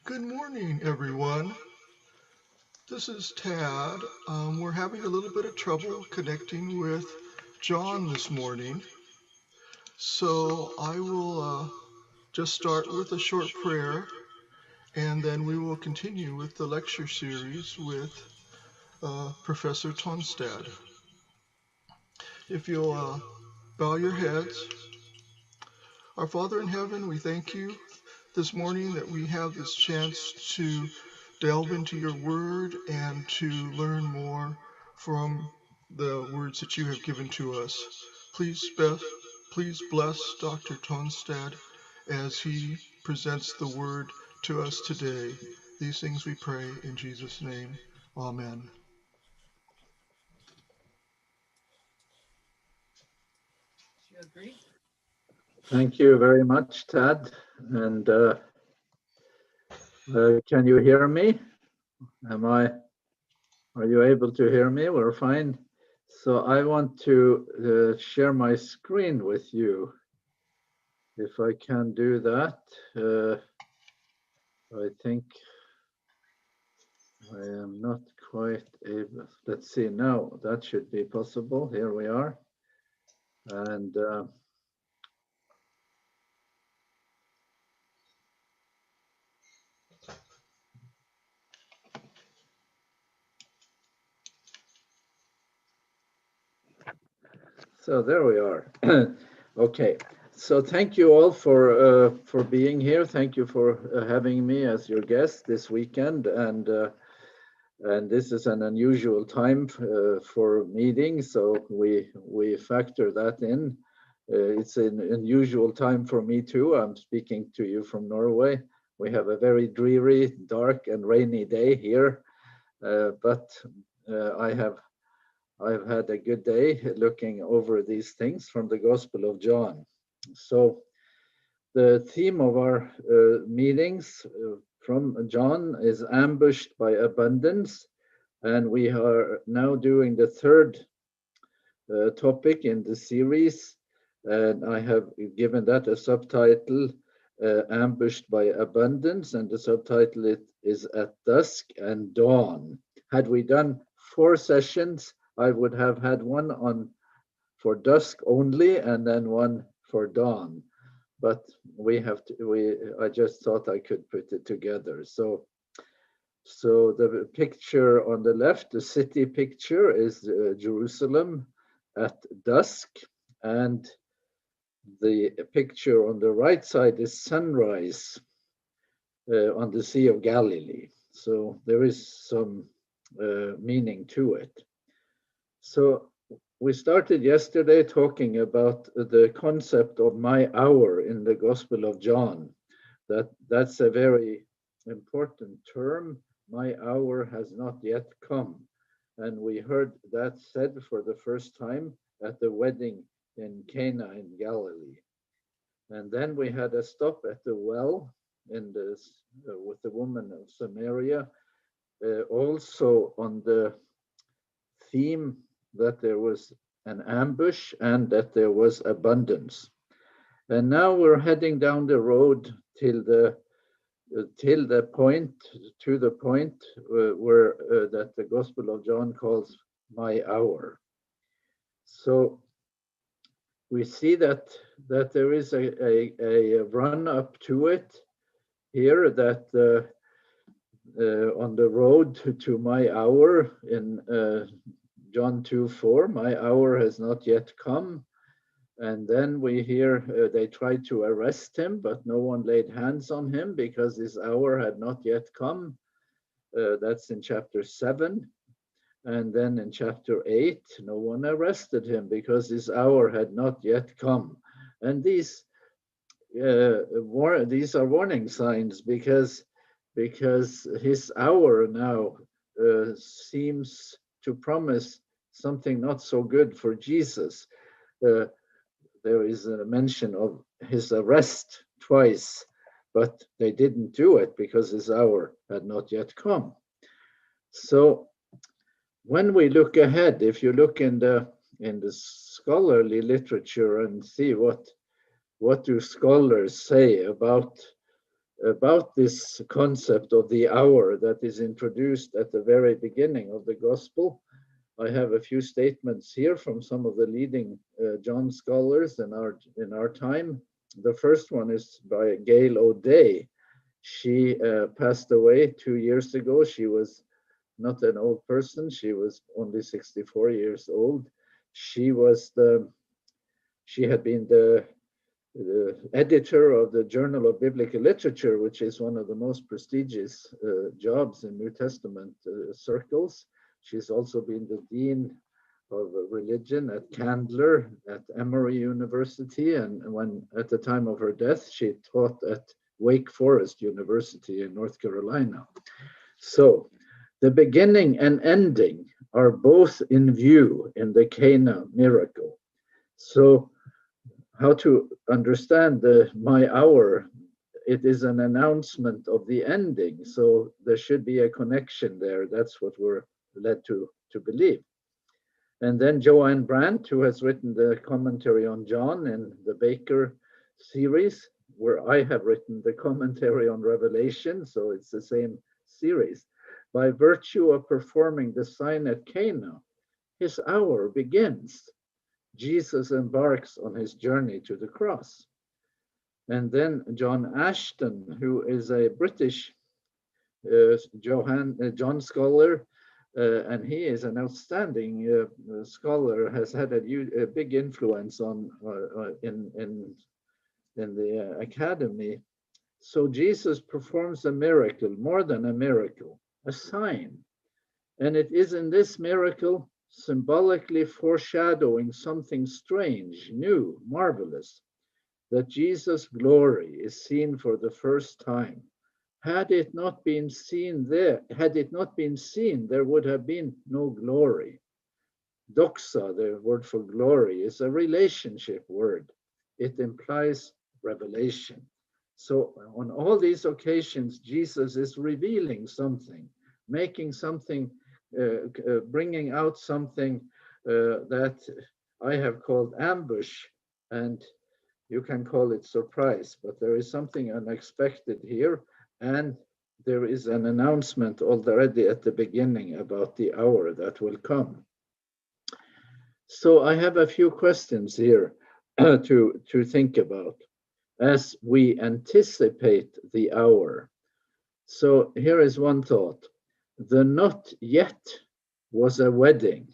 Good morning, everyone. This is Tad. We're having a little bit of trouble connecting with John this morning, so I will just start with a short prayer, and then we will continue with the lecture series with Professor Tonstad. If you'll bow your heads. Our Father in heaven, we thank you this morning that we have this chance to delve into your word and to learn more from the words that you have given to us. Please bless Dr. Tonstad as he presents the word to us today. These things we pray in Jesus' name. Amen. Thank you very much, Tad. And can you hear me? Are you able to hear me? We're fine. So I want to share my screen with you. If I can do that, I think I am not quite able. Let's see now, that should be possible. Here we are. And so there we are. Okay. So thank you all for being here. Thank you for having me as your guest this weekend. And this is an unusual time for meetings, so we factor that in. It's an unusual time for me too. I'm speaking to you from Norway. We have a very dreary, dark, and rainy day here, but I've had a good day looking over these things from the Gospel of John. So the theme of our meetings from John is ambushed by abundance, and we are now doing the third topic in the series, and I have given that a subtitle, ambushed by abundance, and the subtitle is At Dusk and Dawn. Had we done 4 sessions, I would have had one on for dusk only and then one for dawn. But I just thought I could put it together. So the picture on the left, the city picture, is Jerusalem at dusk, and the picture on the right side is sunrise on the Sea of Galilee. So there is some meaning to it. So we started yesterday talking about the concept of my hour in the Gospel of John. That's a very important term. My hour has not yet come. And we heard that said for the first time at the wedding in Cana in Galilee. And then we had a stop at the well with the woman of Samaria, also on the theme that there was an ambush and that there was abundance. And now we're heading down the road to the point where that the Gospel of John calls my hour. So we see that there is a run up to it here, that on the road to my hour in John 2:4, my hour has not yet come. And then we hear they tried to arrest him, but no one laid hands on him because his hour had not yet come. That's in chapter 7. And then in chapter 8, no one arrested him because his hour had not yet come. And these are warning signs because his hour now seems to promise something not so good for Jesus. There is a mention of his arrest twice, but they didn't do it because his hour had not yet come. So when we look ahead, if you look in the scholarly literature and see what do scholars say about about this concept of the hour that is introduced at the very beginning of the gospel. I have a few statements here from some of the leading John scholars in our time. The first one is by Gail O'Day. She passed away 2 years ago. She was not an old person. She was only 64 years old. She had been the editor of the Journal of Biblical Literature, which is one of the most prestigious jobs in New Testament circles. She's also been the dean of religion at Candler at Emory University, and when at the time of her death, she taught at Wake Forest University in North Carolina. So the beginning and ending are both in view in the Cana miracle. So how to understand my hour? It is an announcement of the ending, so there should be a connection there. That's what we're led to believe. And then Joanne Brandt, who has written the commentary on John in the Baker series, where I have written the commentary on Revelation, so it's the same series. By virtue of performing the sign at Cana, his hour begins. Jesus embarks on his journey to the cross. And then John Ashton, who is a British John scholar, and he is an outstanding scholar, has had a big influence on in the academy. So Jesus performs a miracle, more than a miracle, a sign. And it is in this miracle symbolically foreshadowing something strange, new, marvelous, that Jesus' glory is seen for the first time. Had it not been seen, there would have been no glory. Doxa, the word for glory, is a relationship word. It implies revelation. So on all these occasions, Jesus is revealing something, making something, bringing out something that I have called ambush, and you can call it surprise, but there is something unexpected here, and there is an announcement already at the beginning about the hour that will come. So I have a few questions here to think about as we anticipate the hour. So here is one thought. The not yet was a wedding.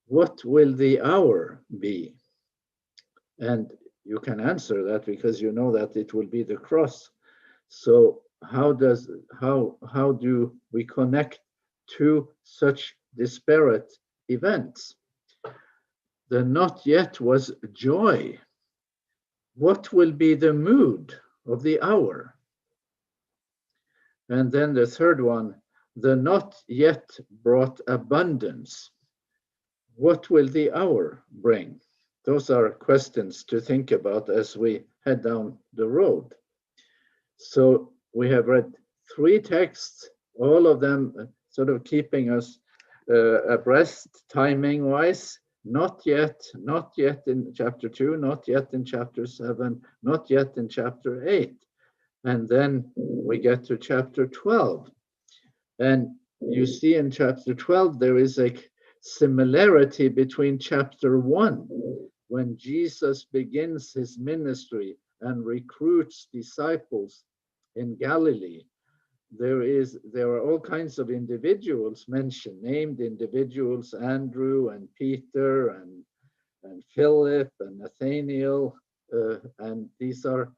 What will the hour be? And you can answer that because you know that it will be the cross. So how do we connect two such disparate events? The not yet was joy. What will be the mood of the hour? And then the third one, the not yet brought abundance. What will the hour bring? Those are questions to think about as we head down the road. So we have read 3 texts, all of them sort of keeping us abreast timing-wise. Not yet in chapter 2, not yet in chapter 7, not yet in chapter 8. And then we get to chapter 12. And you see in chapter 12, there is a similarity between chapter 1, when Jesus begins his ministry and recruits disciples in Galilee. There are all kinds of individuals mentioned, named individuals, Andrew and Peter and Philip and Nathaniel, and these are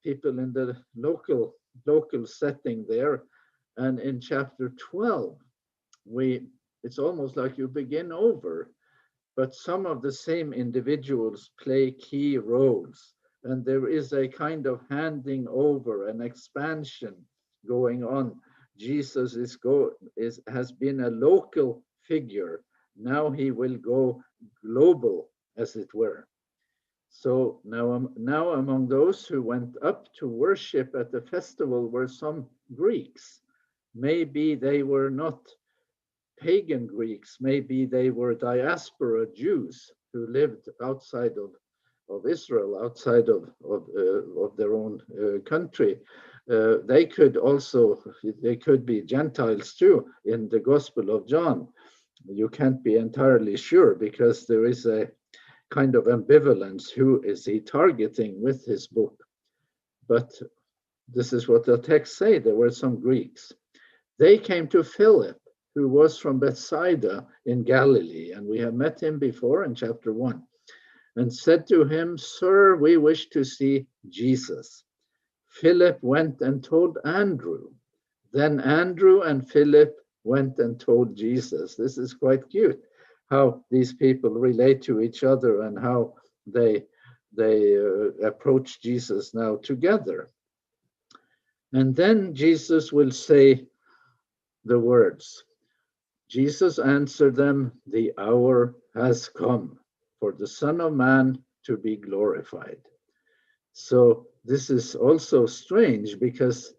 people in the local setting there. And in chapter 12, it's almost like you begin over, but some of the same individuals play key roles, and there is a kind of handing over, an expansion going on. Jesus has been a local figure. Now he will go global, as it were. So now among those who went up to worship at the festival were some Greeks. Maybe they were not pagan Greeks. Maybe they were diaspora Jews who lived outside of of Israel outside of their own country. They could be Gentiles too in the Gospel of John. You can't be entirely sure because there is a kind of ambivalence. Who is he targeting with his book? But this is what the text say. There were some Greeks. They came to Philip, who was from Bethsaida in Galilee, and we have met him before in chapter 1, and said to him, Sir, we wish to see Jesus. Philip went and told Andrew. Then Andrew and Philip went and told Jesus. This is quite cute, how these people relate to each other and how they approach Jesus now together. And then Jesus will say the words. Jesus answered them, the hour has come for the Son of Man to be glorified. So this is also strange because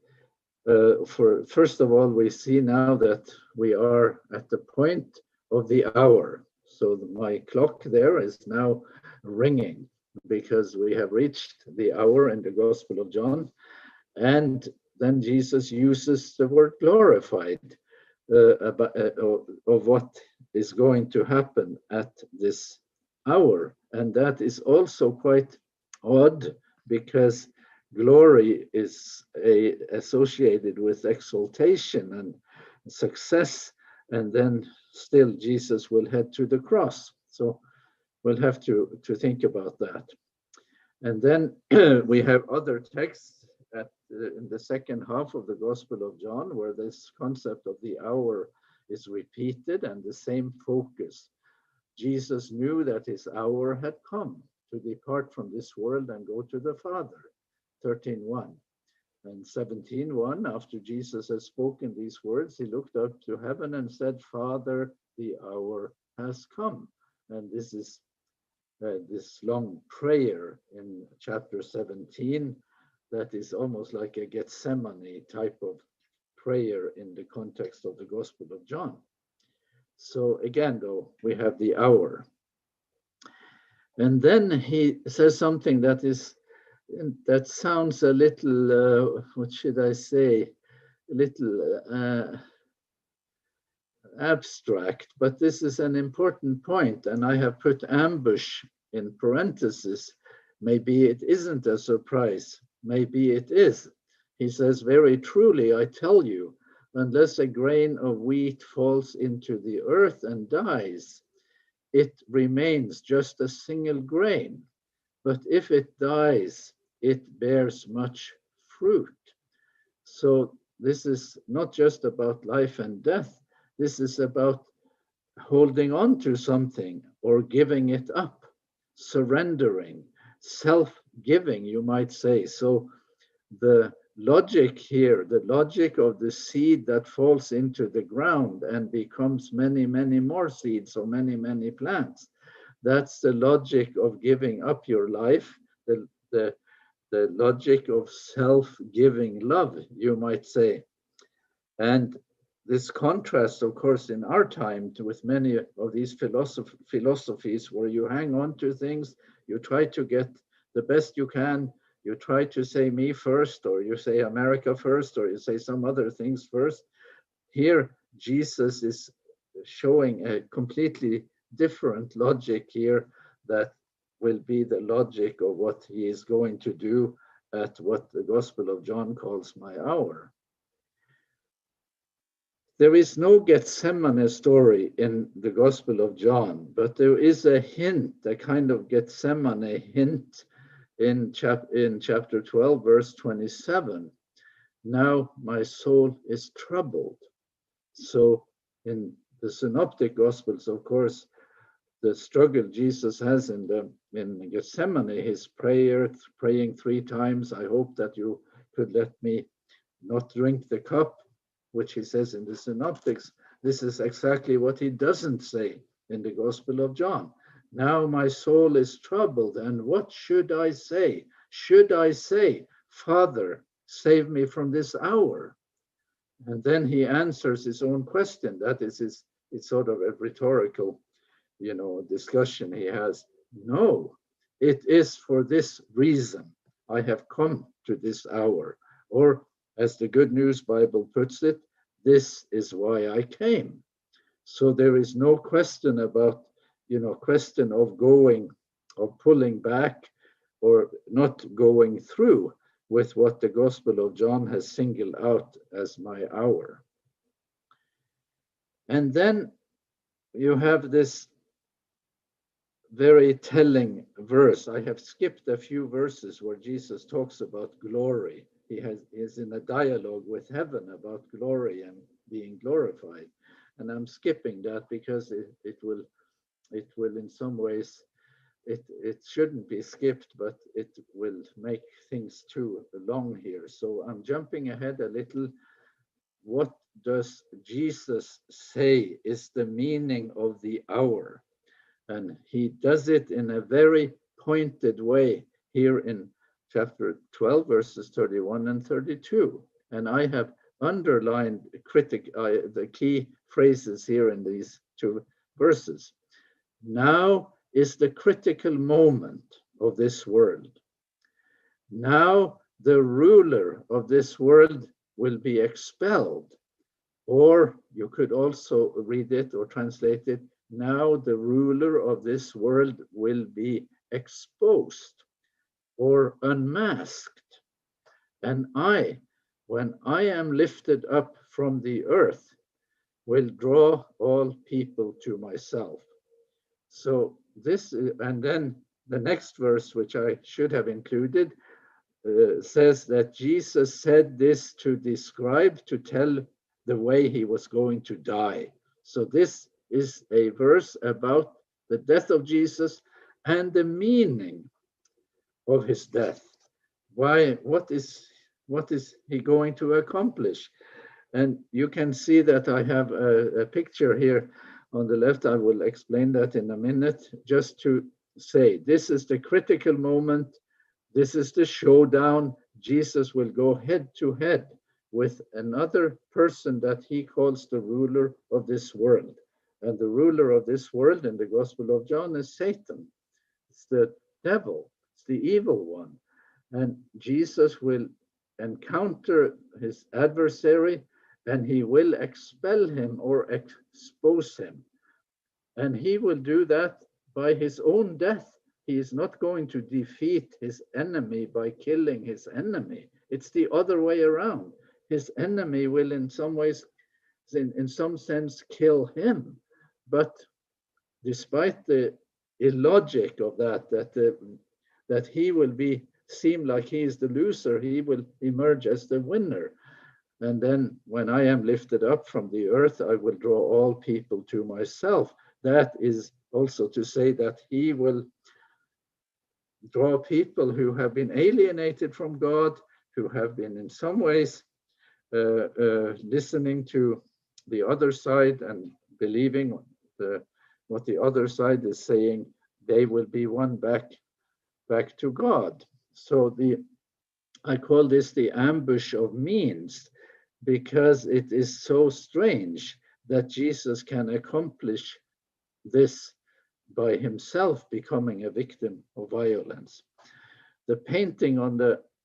first of all, we see now that we are at the point of the hour. So my clock there is now ringing because we have reached the hour in the Gospel of John. And then Jesus uses the word glorified of what is going to happen at this hour. And that is also quite odd because glory is associated with exaltation and success, and then still Jesus will head to the cross. So we'll have to think about that. And then we have other texts in the second half of the Gospel of John where this concept of the hour is repeated and the same focus. Jesus knew that his hour had come to depart from this world and go to the Father. 13:1. And 17:1, after Jesus had spoken these words, he looked up to heaven and said, Father, the hour has come. And this is this long prayer in chapter 17 that is almost like a Gethsemane type of prayer in the context of the Gospel of John. So again, though, we have the hour. And then he says something that sounds a little, what should I say, a little abstract, but this is an important point, and I have put ambush in parentheses. Maybe it isn't a surprise, maybe it is. He says, very truly, I tell you, unless a grain of wheat falls into the earth and dies, it remains just a single grain. But if it dies, it bears much fruit. So this is not just about life and death. This is about holding on to something or giving it up, surrendering, self-giving, you might say. So the logic here, the logic of the seed that falls into the ground and becomes many, many more seeds or many, many plants, that's the logic of giving up your life, the logic of self-giving love, you might say. And this contrast, of course, in our time with many of these philosophies where you hang on to things, you try to get the best you can, you try to say me first, or you say America first, or you say some other things first. Here, Jesus is showing a completely different logic here that will be the logic of what he is going to do at what the Gospel of John calls my hour. There is no Gethsemane story in the Gospel of John, but there is a hint, a kind of Gethsemane hint in chapter 12, verse 27. Now my soul is troubled. So in the Synoptic Gospels, of course, the struggle Jesus has in Gethsemane, his praying 3 times, I hope that you could let me not drink the cup, which he says in the Synoptics. This is exactly what he doesn't say in the Gospel of John. Now my soul is troubled, and what should I say? Should I say, Father, save me from this hour? And then he answers his own question. That is it's sort of a rhetorical, discussion he has. No, it is for this reason I have come to this hour. Or, as the Good News Bible puts it, this is why I came. So there is no question about, question of going, of pulling back, or not going through with what the Gospel of John has singled out as my hour. And then you have this very telling verse. I have skipped a few verses where Jesus talks about glory. He is in a dialogue with heaven about glory and being glorified. And I'm skipping that because it will in some ways, it shouldn't be skipped, but it will make things too long here. So I'm jumping ahead a little. What does Jesus say is the meaning of the hour? And he does it in a very pointed way here in chapter 12, verses 31 and 32. And I have underlined the key phrases here in these two verses. Now is the critical moment of this world. Now the ruler of this world will be expelled. Or you could also read it or translate it, now the ruler of this world will be exposed or unmasked. And I, when I am lifted up from the earth, will draw all people to myself. So this, and then the next verse, which I should have included, says that Jesus said this to describe, to tell the way he was going to die. So this is a verse about the death of Jesus and the meaning of his death. Why? What is he going to accomplish? And you can see that I have a picture here on the left. I will explain that in a minute, just to say this is the critical moment. This is the showdown. Jesus will go head to head with another person that he calls the ruler of this world. And the ruler of this world in the Gospel of John is Satan. It's the devil. It's the evil one. And Jesus will encounter his adversary, and he will expel him or expose him. And he will do that by his own death. He is not going to defeat his enemy by killing his enemy. It's the other way around. His enemy will in some ways, in some sense, kill him. But despite the illogic of that he will seem like he is the loser, he will emerge as the winner. And then when I am lifted up from the earth, I will draw all people to myself. That is also to say that he will draw people who have been alienated from God, who have been in some ways listening to the other side and believing what the other side is saying. They will be won back to God. So I call this the ambush of means, because it is so strange that Jesus can accomplish this by himself becoming a victim of violence. The painting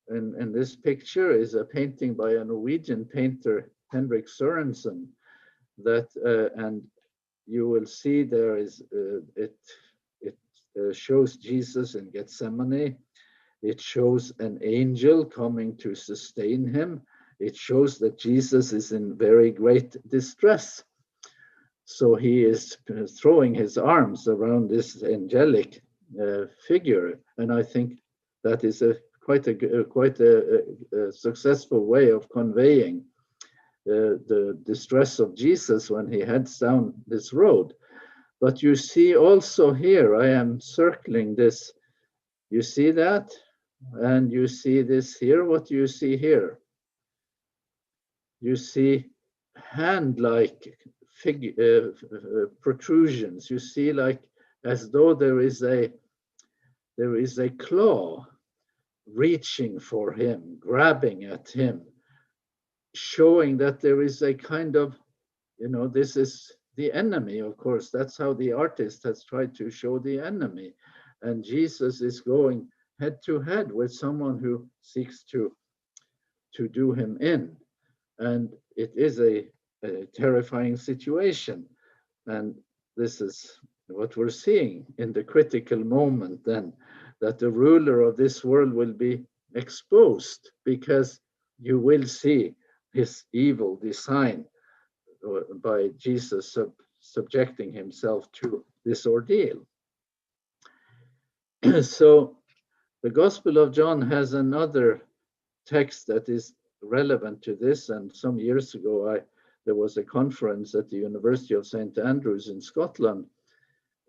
in this picture is a painting by a Norwegian painter, Henrik Sørensen, and you will see there is it shows Jesus in Gethsemane. It shows an angel coming to sustain him. It shows that Jesus is in very great distress. So he is throwing his arms around this angelic figure, and I think that is quite a successful way of conveying the distress of Jesus when he heads down this road. But you see also here, I am circling this. You see that, and you see this here. What do you see here? You see hand-like protrusions. You see, like as though there is a claw reaching for him, grabbing at him, showing that there is a kind of, this is the enemy. Of course, that's how the artist has tried to show the enemy. and Jesus is going head to head with someone who seeks to do him in. And it is a terrifying situation. And this is what we're seeing in the critical moment then, that the ruler of this world will be exposed, because you will see his evil design by Jesus subjecting himself to this ordeal. So the Gospel of John has another text that is relevant to this. And some years ago, there was a conference at the University of St. Andrews in Scotland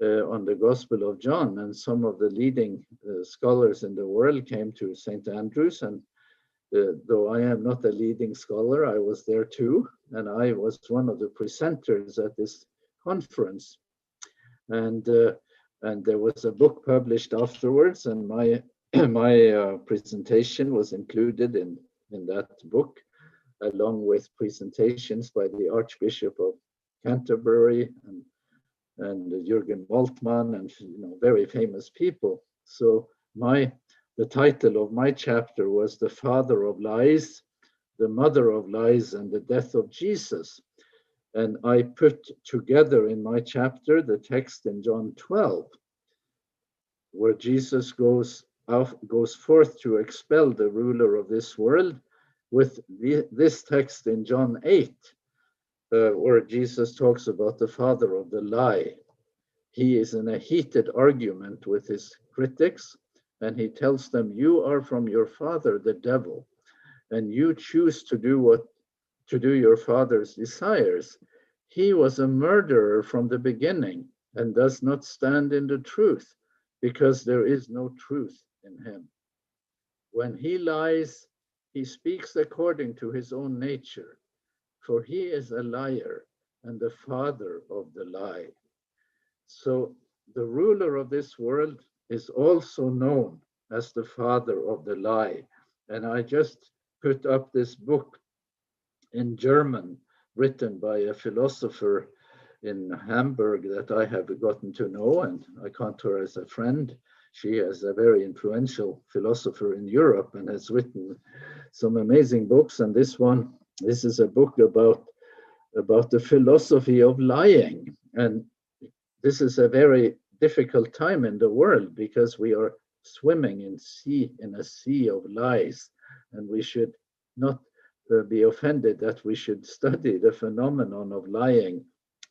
on the Gospel of John, and some of the leading scholars in the world came to St. Andrews. And though I am not a leading scholar, I was there too, and I was one of the presenters at this conference. And there was a book published afterwards, and my presentation was included in that book, along with presentations by the Archbishop of Canterbury and Jürgen Moltmann, and very famous people. So the title of my chapter was "The Father of Lies, the Mother of Lies, and the Death of Jesus." And I put together in my chapter the text in John 12, where Jesus goes forth to expel the ruler of this world, with this text in John 8, where Jesus talks about the father of the lie. He is in a heated argument with his critics, and he tells them, "You are from your father, the devil, and you choose to do your father's desires. He was a murderer from the beginning and does not stand in the truth, because there is no truth in him. When he lies, he speaks according to his own nature, for he is a liar and the father of the lie." So the ruler of this world is also known as the father of the lie. And I just put up this book in German, written by a philosopher in Hamburg that I have gotten to know, and I count her as a friend. She is a very influential philosopher in Europe and has written some amazing books. And this is a book about the philosophy of lying. And this is a very difficult time in the world, because we are swimming in a sea of lies, and we should not be offended that we should study the phenomenon of lying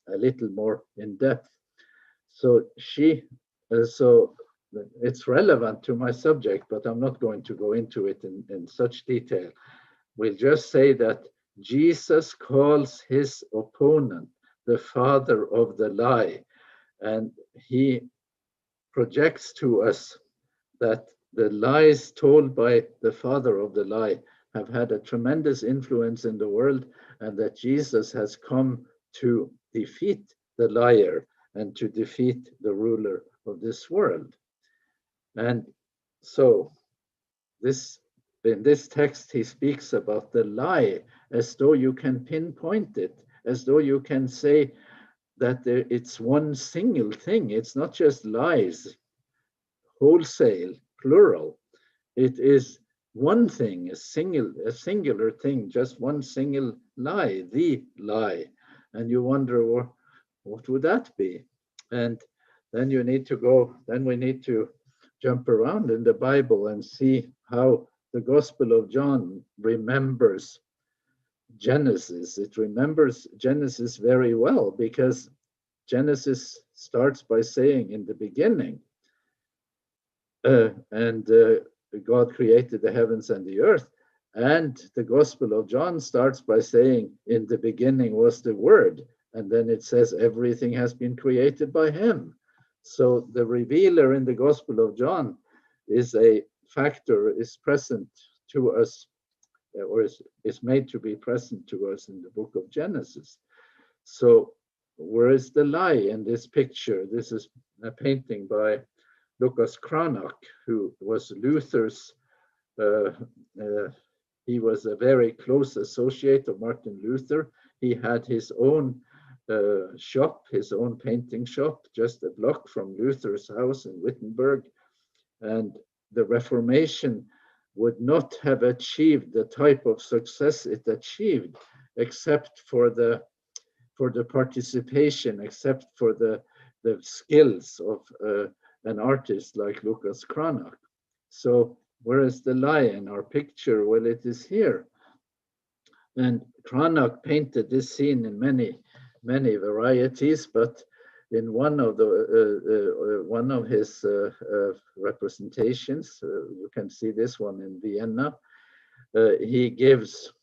a little more in depth. So it's relevant to my subject, but I'm not going to go into it in such detail. We'll just say that Jesus calls his opponent the father of the lie, and he projects to us that the lies told by the father of the lie have had a tremendous influence in the world, and that Jesus has come to defeat the liar and to defeat the ruler of this world. And so in this text, he speaks about the lie as though you can pinpoint it, as though you can say that it's one single thing. It's not just lies, wholesale, plural. It is one thing, a singular thing, just one single lie, the lie. And you wonder, well, what would that be? And then we need to jump around in the Bible and see how the Gospel of John remembers Genesis. It remembers Genesis very well, because Genesis starts by saying, "In the beginning," and God created the heavens and the earth. And the Gospel of John starts by saying, "In the beginning was the Word," and then it says, "Everything has been created by him." So the revealer in the Gospel of John is present to us, or is made to be present to us in the book of Genesis. So where is the lie in this picture? This is a painting by Lucas Cranach, who was Luther's, he was a very close associate of Martin Luther. He had his own shop, his own painting shop, just a block from Luther's house in Wittenberg. And the Reformation would not have achieved the type of success it achieved, except for the participation, except for the skills of an artist like Lucas Cranach. So where is the lie in our picture? Well, it is here. And Cranach painted this scene in many varieties, but in one of his representations, you can see this one in Vienna, he gives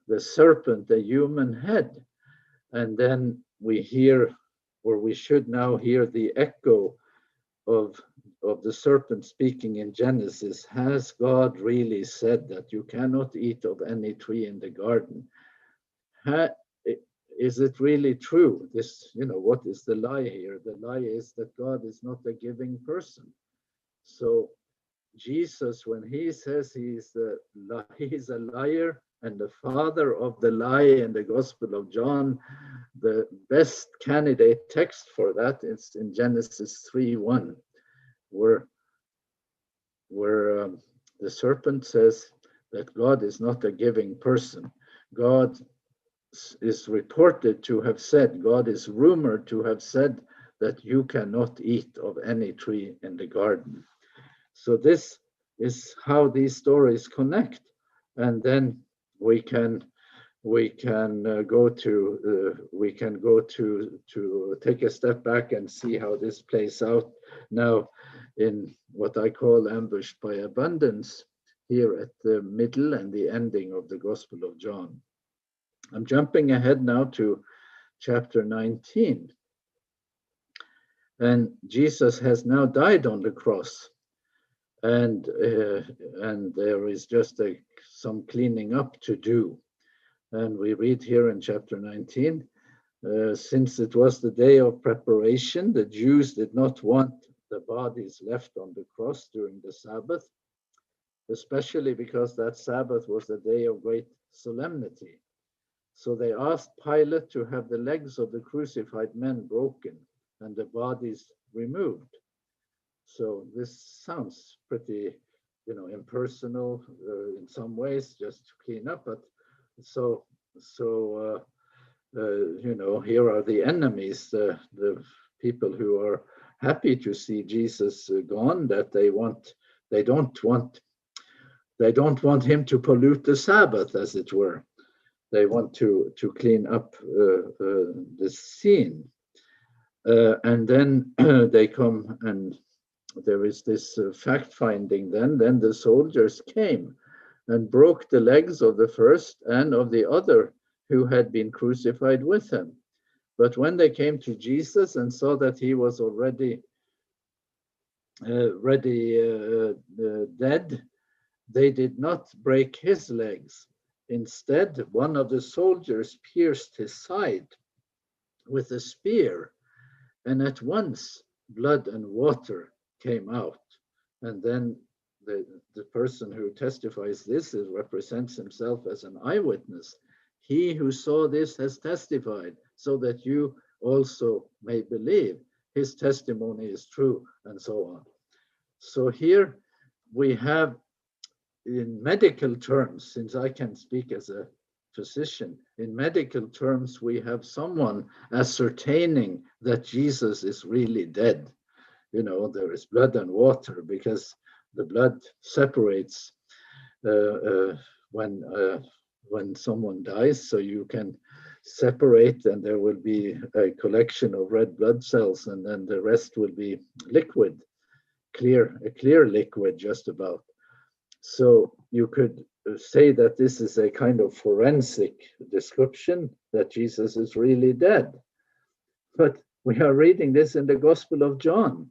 the serpent a human head. And then we hear, or we should now hear, the echo of the serpent speaking in Genesis. Has God really said that you cannot eat of any tree in the garden? Is it really true? This, what is the lie here? The lie is that God is not a giving person. So Jesus, when he says he's a liar and the father of the lie in the Gospel of John, the best candidate text for that is in Genesis 3:1, where the serpent says that God is not a giving person. God is reported to have said, God is rumored to have said that you cannot eat of any tree in the garden. So this is how these stories connect, and then we can go to take a step back and see how this plays out now in what I call ambushed by abundance, here at the middle and the ending of the Gospel of John. I'm jumping ahead now to chapter 19. And Jesus has now died on the cross. And there is just some cleaning up to do. And we read here in chapter 19, since it was the day of preparation, the Jews did not want the bodies left on the cross during the Sabbath, especially because that Sabbath was a day of great solemnity. So they asked Pilate to have the legs of the crucified men broken and the bodies removed. So this sounds pretty, impersonal in some ways, just to clean up. But here are the enemies, the people who are happy to see Jesus gone, that they don't want him to pollute the Sabbath, as it were. They want to clean up the scene. And then they come, and there is this fact-finding then. Then the soldiers came and broke the legs of the first and of the other who had been crucified with him. But when they came to Jesus and saw that he was already dead, they did not break his legs. Instead, one of the soldiers pierced his side with a spear, and at once blood and water came out. And then the person who testifies this represents himself as an eyewitness. He who saw this has testified, so that you also may believe. His testimony is true, and so on. So here we have, in medical terms, since I can speak as a physician, in medical terms, we have someone ascertaining that Jesus is really dead. There is blood and water, because the blood separates when someone dies, so you can separate, and there will be a collection of red blood cells, and then the rest will be liquid, a clear liquid just about. So you could say that this is a kind of forensic description that Jesus is really dead. But we are reading this in the Gospel of John.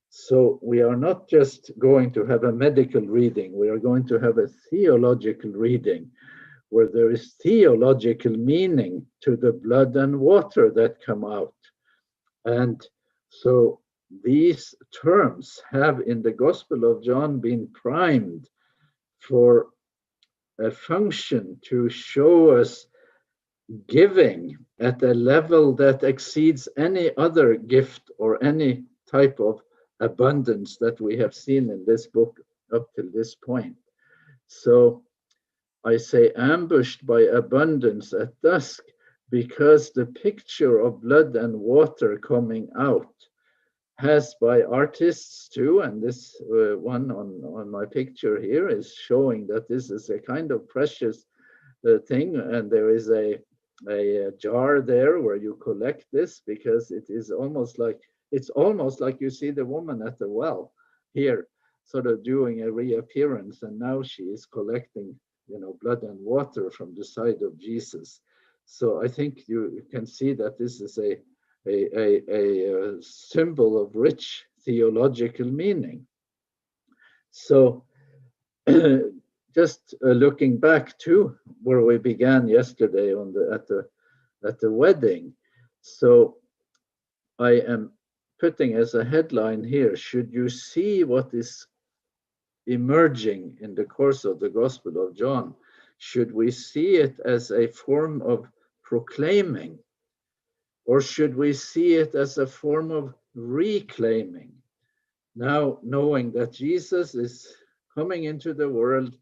So we are not just going to have a medical reading, we are going to have a theological reading, where there is theological meaning to the blood and water that come out. And so these terms have in the Gospel of John been primed for a function to show us giving at a level that exceeds any other gift or any type of abundance that we have seen in this book up till this point. So I say ambushed by abundance at dusk because the picture of blood and water coming out has by artists too, and this one on my picture here is showing that this is a kind of precious thing, and there is a jar there where you collect this, because it is almost like, it's almost like you see the woman at the well here sort of doing a reappearance, and now she is collecting, you know, blood and water from the side of Jesus. So I think you can see that this is a symbol of rich theological meaning. So just looking back to where we began yesterday on at the wedding. So I am putting as a headline here, should you see what is emerging in the course of the Gospel of John, should we see it as a form of proclaiming, or should we see it as a form of reclaiming? Now, knowing that Jesus is coming into the world,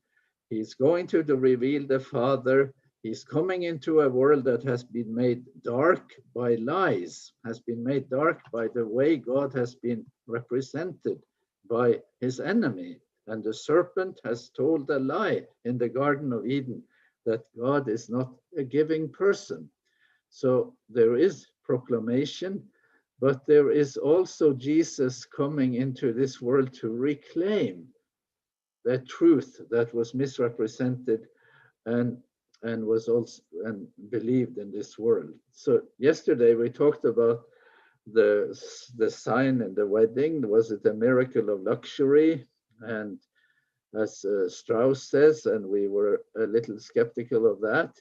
he's going to reveal the Father, he's coming into a world that has been made dark by lies, has been made dark by the way God has been represented by his enemy. And the serpent has told a lie in the Garden of Eden that God is not a giving person. So there is proclamation, but there is also Jesus coming into this world to reclaim that truth that was misrepresented and was also and believed in this world. So yesterday we talked about the sign in the wedding. Was it a miracle of luxury? And as Strauss says, and we were a little skeptical of that,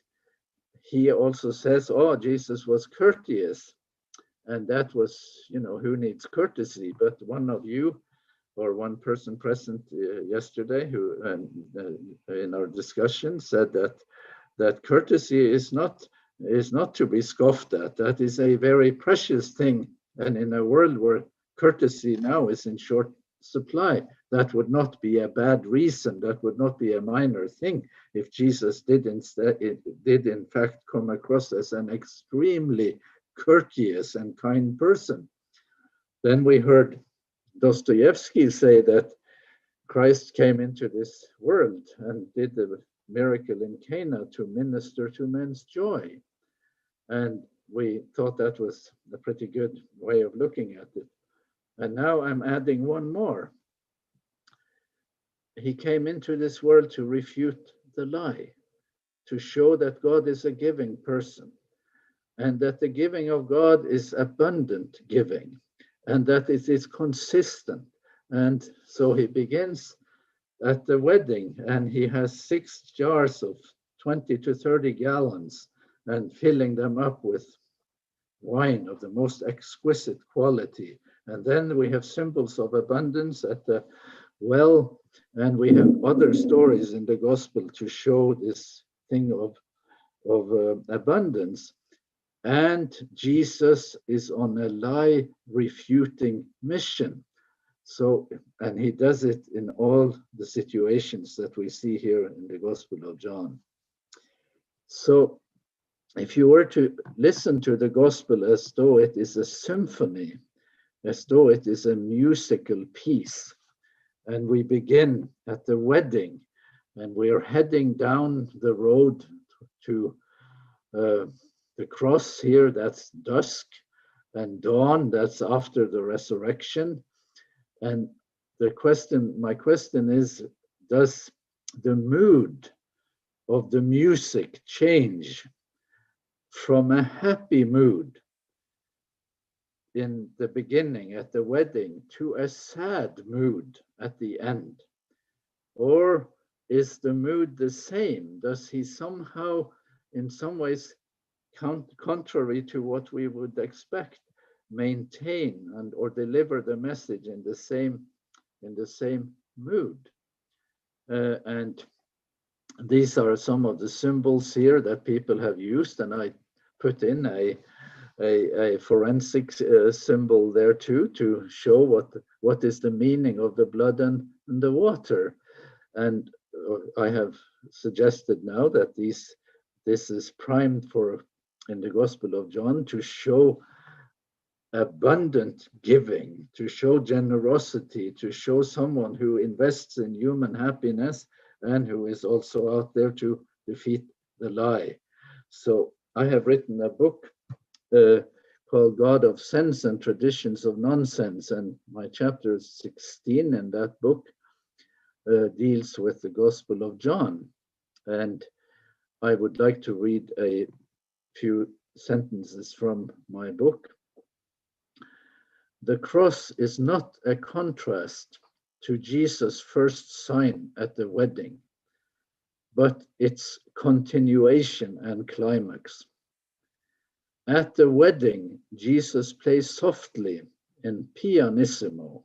he also says, oh, Jesus was courteous. And that was, you know, who needs courtesy? But one of you, or one person present yesterday who in our discussion said that courtesy is not to be scoffed at. That is a very precious thing. And in a world where courtesy now is in short supply, that would not be a bad reason. That would not be a minor thing if Jesus did in fact come across as an extremely courteous and kind person. Then we heard Dostoevsky say that Christ came into this world and did the miracle in Cana to minister to men's joy. And we thought that was a pretty good way of looking at it. And now I'm adding one more. He came into this world to refute the lie, to show that God is a giving person, and that the giving of God is abundant giving, and that it is consistent. And so he begins at the wedding, and he has 6 jars of 20 to 30 gallons and filling them up with wine of the most exquisite quality. And then we have symbols of abundance at the well, and we have other stories in the gospel to show this thing of abundance. And Jesus is on a lie refuting mission. So, and he does it in all the situations that we see here in the Gospel of John. So, if you were to listen to the Gospel as though it is a symphony, as though it is a musical piece, and we begin at the wedding, and we are heading down the road to the cross here, that's dusk, and dawn, that's after the resurrection. And my question is, does the mood of the music change from a happy mood in the beginning at the wedding to a sad mood at the end? Or is the mood the same? Does he somehow, in some ways, contrary to what we would expect, maintain or deliver the message in the same mood? And these are some of the symbols here that people have used, and I put in a forensic symbol there too, to show what is the meaning of the blood and the water. And I have suggested now that this is primed for, in the Gospel of John, to show abundant giving, to show generosity, to show someone who invests in human happiness and who is also out there to defeat the lie. So I have written a book called God of Sense and Traditions of Nonsense, and my chapter 16 in that book deals with the Gospel of John. And I would like to read a few sentences from my book. The cross is not a contrast to Jesus' first sign at the wedding, but its continuation and climax. At the wedding, Jesus plays softly in pianissimo,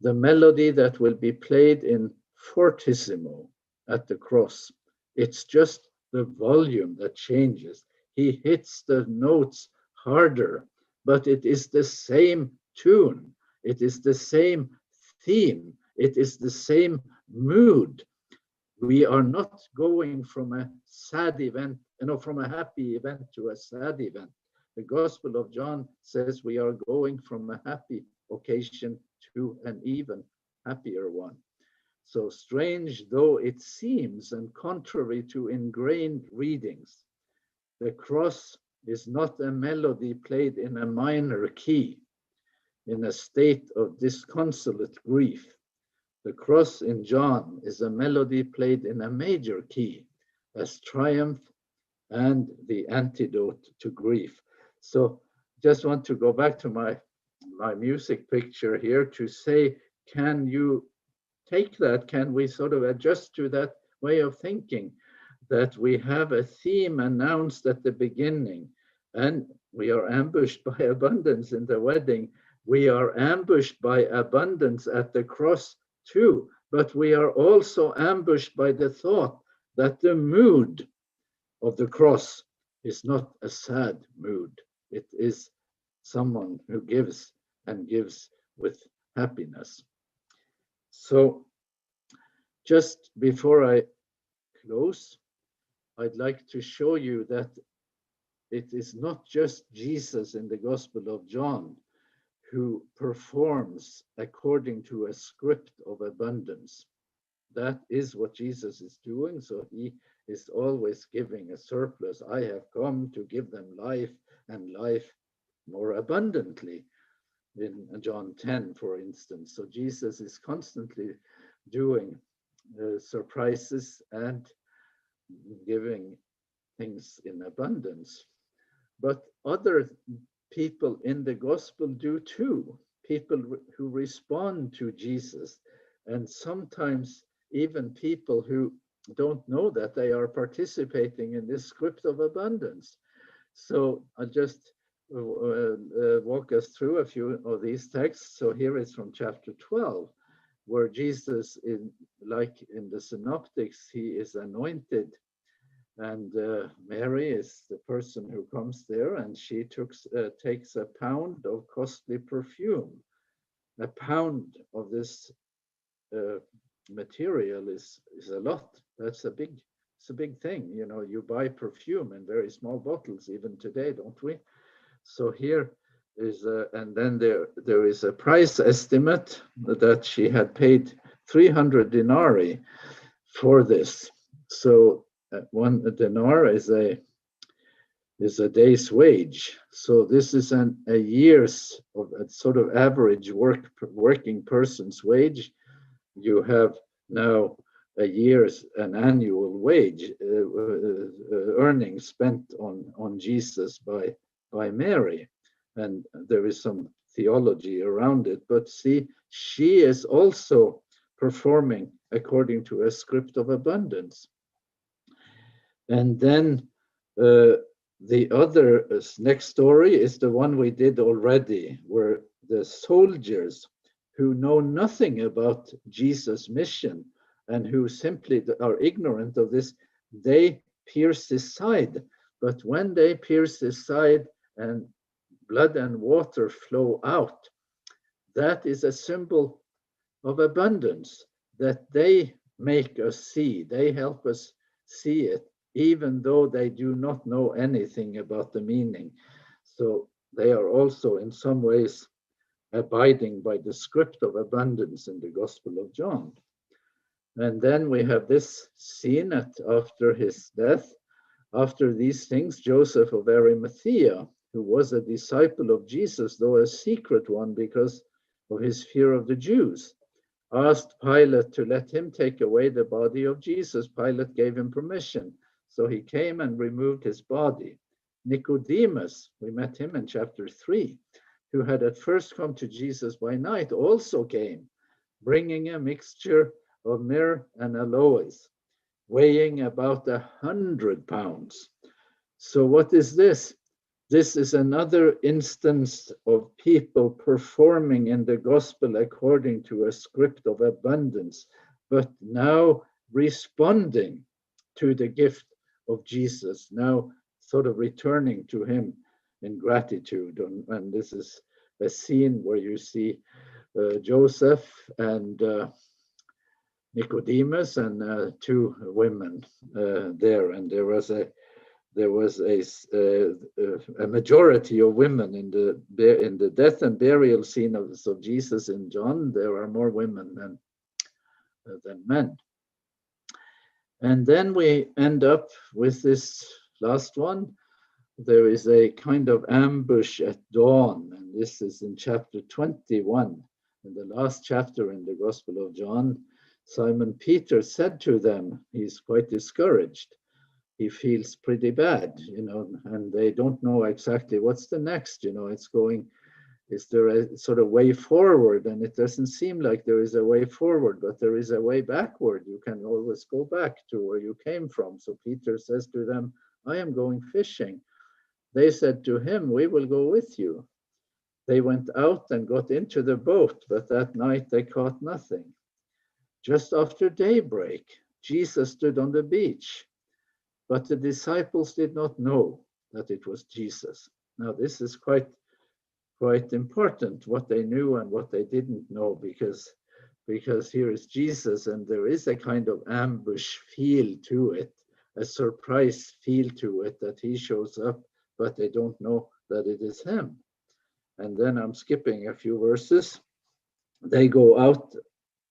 the melody that will be played in fortissimo at the cross. It's just the volume that changes. He hits the notes harder, but it is the same tune. It is the same theme. It is the same mood. We are not going from a sad event, from a happy event to a sad event. The Gospel of John says we are going from a happy occasion to an even happier one. So strange though it seems, and contrary to ingrained readings, the cross is not a melody played in a minor key, in a state of disconsolate grief. The cross in John is a melody played in a major key as triumph and the antidote to grief. So just want to go back to my music picture here to say, can you take that? Can we sort of adjust to that way of thinking, that we have a theme announced at the beginning, and we are ambushed by abundance in the wedding. We are ambushed by abundance at the cross too, but we are also ambushed by the thought that the mood of the cross is not a sad mood. It is someone who gives and gives with happiness. So just before I close, I'd like to show you that it is not just Jesus in the Gospel of John who performs according to a script of abundance. That is what Jesus is doing. So he is always giving a surplus. I have come to give them life, and life more abundantly, in John 10, for instance. So Jesus is constantly doing surprises and giving things in abundance. But other people in the gospel do too, people who respond to Jesus, and sometimes even people who don't know that they are participating in this script of abundance. So I'll just walk us through a few of these texts. So here is from chapter 12, where Jesus, like in the synoptics, he is anointed, and Mary is the person who comes there, and she takes a pound of costly perfume. A pound of this material is a lot. It's a big thing. You know, you buy perfume in very small bottles even today, don't we? So here is, and then there is a price estimate that she had paid 300 denarii for this. So 1 denar is a day's wage. So this is a year's of a sort of average working person's wage. You have now an annual wage earnings spent on Jesus by Mary, and there is some theology around it. But see, she is also performing according to a script of abundance. And then the other next story is the one we did already, where the soldiers who know nothing about Jesus' mission and who simply are ignorant of this, they pierce his side. But when they pierce his side and blood and water flow out, that is a symbol of abundance, that they make us see. They help us see it, even though they do not know anything about the meaning. So they are also in some ways abiding by the script of abundance in the Gospel of John. And then we have this scene after his death. After these things, Joseph of Arimathea, who was a disciple of Jesus, though a secret one because of his fear of the Jews, asked Pilate to let him take away the body of Jesus. Pilate gave him permission. So he came and removed his body. Nicodemus, we met him in chapter 3, who had at first come to Jesus by night, also came, bringing a mixture of myrrh and aloes, weighing about 100 pounds. So what is this? This is another instance of people performing in the gospel according to a script of abundance, but now responding to the gift of Jesus, now sort of returning to him in gratitude. And this is a scene where you see Joseph and Nicodemus and two women there, and there was a majority of women in the death and burial scene of Jesus in John. There are more women than men. And then we end up with this last one. There is a kind of ambush at dawn, and this is in chapter 21. In the last chapter in the Gospel of John, Simon Peter said to them, he's quite discouraged. He feels pretty bad, and they don't know exactly what's the next, it's going, is there a sort of way forward? And it doesn't seem like there is a way forward, but there is a way backward. You can always go back to where you came from. So Peter says to them, I am going fishing. They said to him, we will go with you. They went out and got into the boat, but that night they caught nothing. Just after daybreak, Jesus stood on the beach, but the disciples did not know that it was Jesus. Now, this is quite important, what they knew and what they didn't know, because here is Jesus, and there is a kind of ambush feel to it, a surprise feel to it, that he shows up, but they don't know that it is him. And then I'm skipping a few verses. They go out,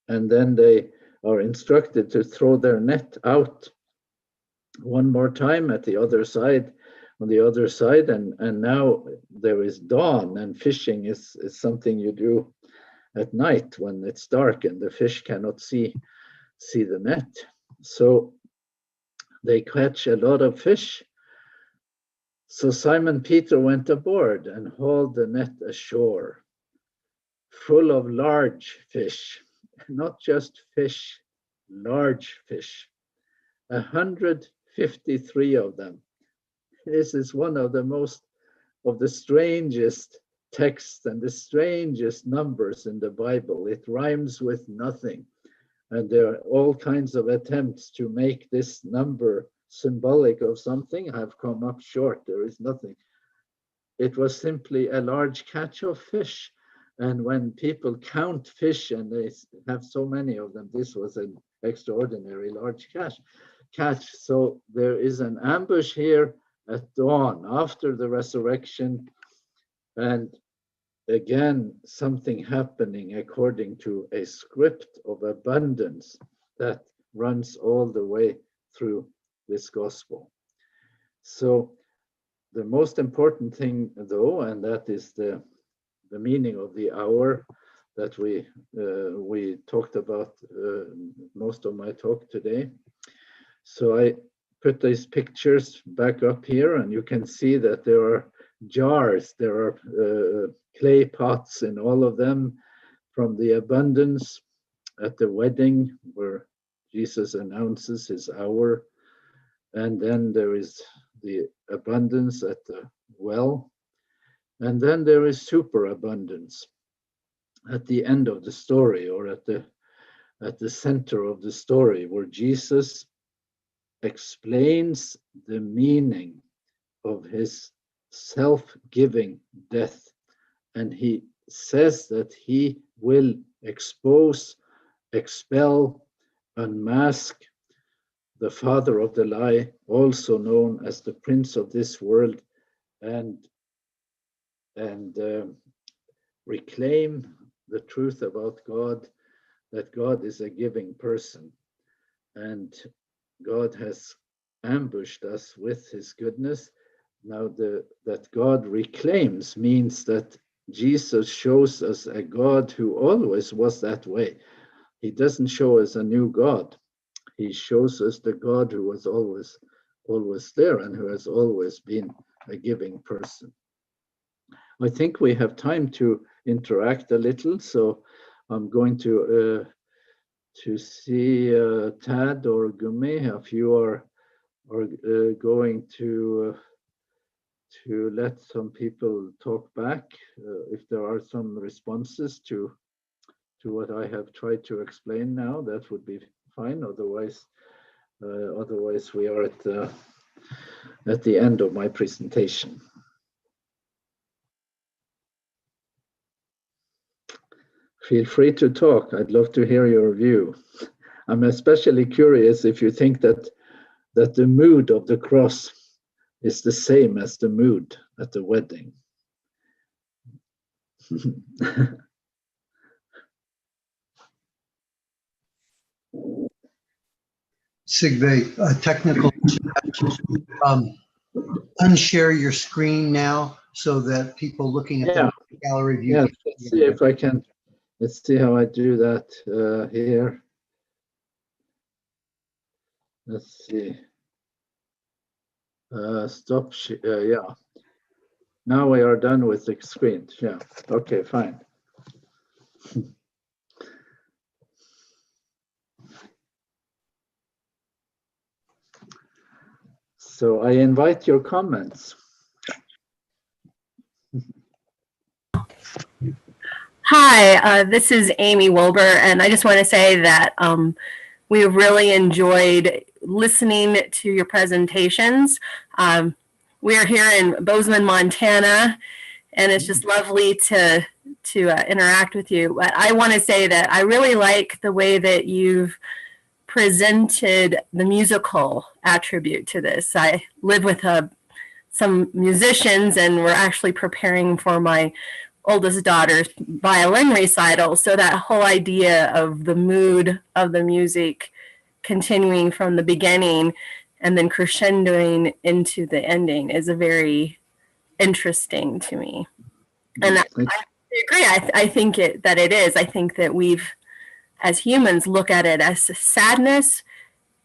and then they are instructed to throw their net out one more time on the other side, and now there is dawn, and fishing is something you do at night when it's dark and the fish cannot see the net. So they catch a lot of fish. So Simon Peter went aboard and hauled the net ashore, full of large fish, not just fish, large fish, 153 of them. This is one of the strangest texts and the strangest numbers in the Bible. It rhymes with nothing. And there are all kinds of attempts to make this number symbolic of something have come up short. There is nothing. It was simply a large catch of fish. And when people count fish and they have so many of them, this was an extraordinary large catch. So there is an ambush here at dawn after the resurrection, and again something happening according to a script of abundance that runs all the way through this gospel. So the most important thing, though, and that is the meaning of the hour that we talked about most of my talk today. So I put these pictures back up here, and you can see that there are jars, there are clay pots in all of them from the abundance at the wedding where Jesus announces his hour. And then there is the abundance at the well. And then there is superabundance at the end of the story, or at at the center of the story, where Jesus explains the meaning of his self-giving death. And he says that he will expose, expel, unmask the father of the lie, also known as the prince of this world, and reclaim the truth about God, that God is a giving person, and God has ambushed us with his goodness. Now, that God reclaims means that Jesus shows us a God who always was that way. He doesn't show us a new God. He shows us the God who was always there and who has always been a giving person. I think we have time to interact a little, so I'm going to see Tad or Gumi, if you are going to let some people talk back, if there are some responses to what I have tried to explain now, that would be fine. Otherwise we are at the end of my presentation. Feel free to talk. I'd love to hear your view. I'm especially curious if you think that the mood of the cross is the same as the mood at the wedding. Sigve, technical unshare your screen now so that people looking at the gallery view. Yeah, let's see if I can. Let's see how I do that here. Let's see. Stop. Yeah. Now we are done with the screen. Yeah. Okay, fine. So I invite your comments. Hi, this is Amy Wilbur, and I just want to say that we really enjoyed listening to your presentations. We are here in Bozeman, Montana, and it's just lovely to interact with you. But I want to say that I really like the way that you've presented the musical attribute to this. I live with some musicians, and we're actually preparing for my oldest daughter's violin recital. So that whole idea of the mood of the music continuing from the beginning and then crescendoing into the ending is a very interesting to me. And I agree. I think that it is. I think that we've, as humans, look at it as sadness,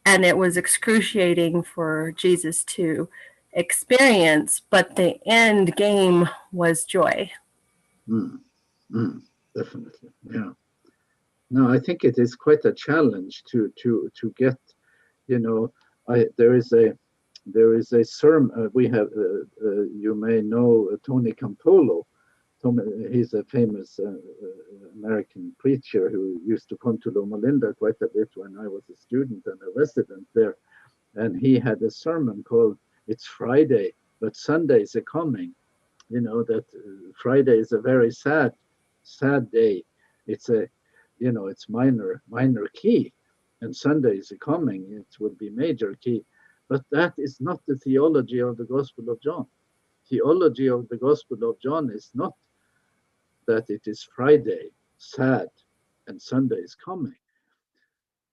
and it was excruciating for Jesus to experience, but the end game was joy. Definitely, yeah. No, I think it is quite a challenge to get, you know, there is a sermon we have. You may know Tony Campolo. He's a famous American preacher who used to come to Loma Linda quite a bit when I was a student and a resident there, and he had a sermon called "It's Friday, but Sundays are coming." You know that Friday is a very sad day. It's it's minor key, and Sunday is coming. It will be major key, but that is not the theology of the Gospel of John. Theology of the Gospel of John is not that it is Friday, sad, and Sunday is coming.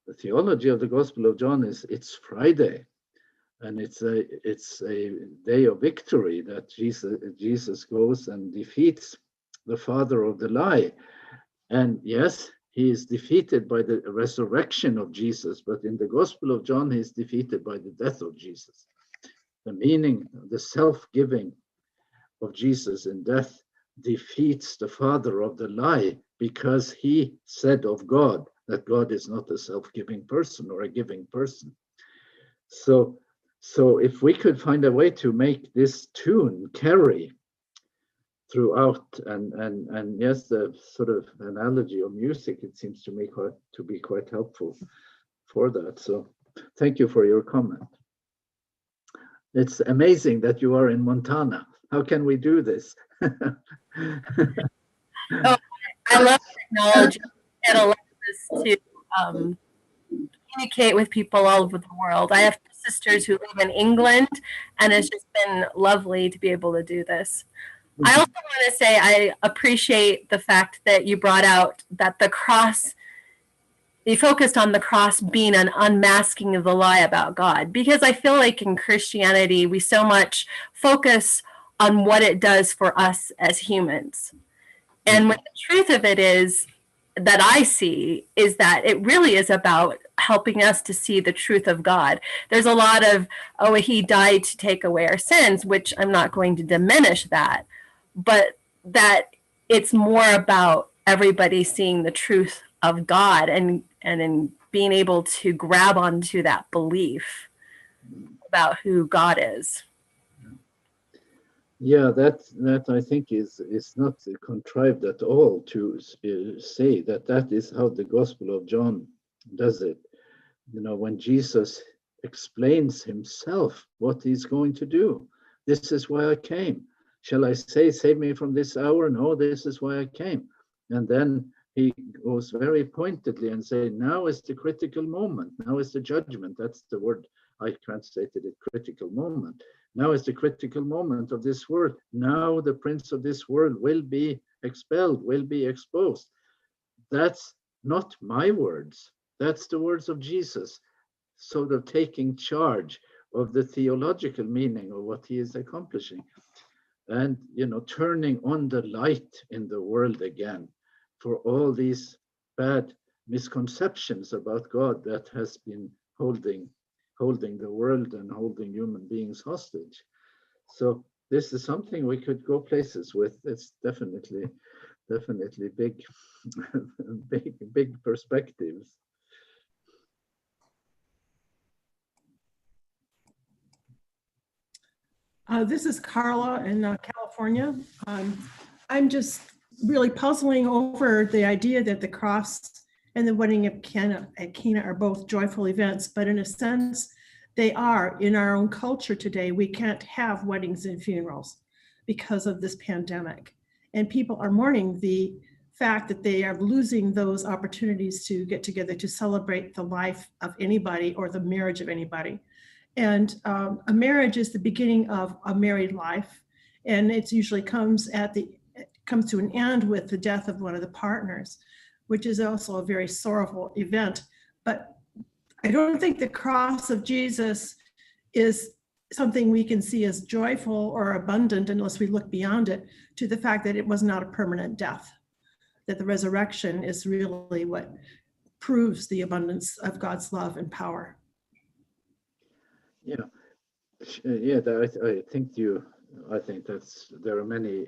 The theology of the Gospel of John is it's Friday, and it's a day of victory that Jesus goes and defeats the father of the lie. And yes, he is defeated by the resurrection of Jesus, but in the Gospel of John, he is defeated by the death of Jesus. The meaning, the self-giving of Jesus in death defeats the father of the lie, because he said of God that God is not a self-giving person or a giving person. So if we could find a way to make this tune carry throughout. And yes, the sort of analogy of music, it seems to me to be quite helpful for that. So thank you for your comment. It's amazing that you are in Montana. How can we do this? Oh, I love technology. It allows us to communicate with people all over the world. I have sisters who live in England, and it's just been lovely to be able to do this. I also want to say I appreciate the fact that you brought out that the cross, you focused on the cross being an unmasking of the lie about God, because I feel like in Christianity, we so much focus on what it does for us as humans. And what the truth of it is that I see is that it really is about helping us to see the truth of God. There's a lot of, oh, he died to take away our sins, which I'm not going to diminish that, but that it's more about everybody seeing the truth of God and in being able to grab onto that belief about who God is. Yeah, that I think is not contrived at all to say that is how the Gospel of John does it. You know, when Jesus explains himself what he's going to do. This is why I came. Shall I say, save me from this hour? No, this is why I came. And then he goes very pointedly and say, now is the critical moment. Now is the judgment. That's the word I translated it, critical moment. Now is the critical moment of this world. Now the prince of this world will be expelled, will be exposed. That's not my words. That's the words of Jesus, sort of taking charge of the theological meaning of what he is accomplishing. And, you know, turning on the light in the world again for all these bad misconceptions about God that has been holding the world and holding human beings hostage. So this is something we could go places with. It's definitely big, big perspectives. This is Carla in California. I'm just really puzzling over the idea that the cross and the wedding at Cana are both joyful events, but in a sense, they are. In our own culture today, we can't have weddings and funerals because of this pandemic. And people are mourning the fact that they are losing those opportunities to get together to celebrate the life of anybody or the marriage of anybody. And a marriage is the beginning of a married life, and it usually comes to an end with the death of one of the partners, which is also a very sorrowful event. But I don't think the cross of Jesus is something we can see as joyful or abundant unless we look beyond it to the fact that it was not a permanent death, that the resurrection is really what proves the abundance of God's love and power. Yeah, I think there are many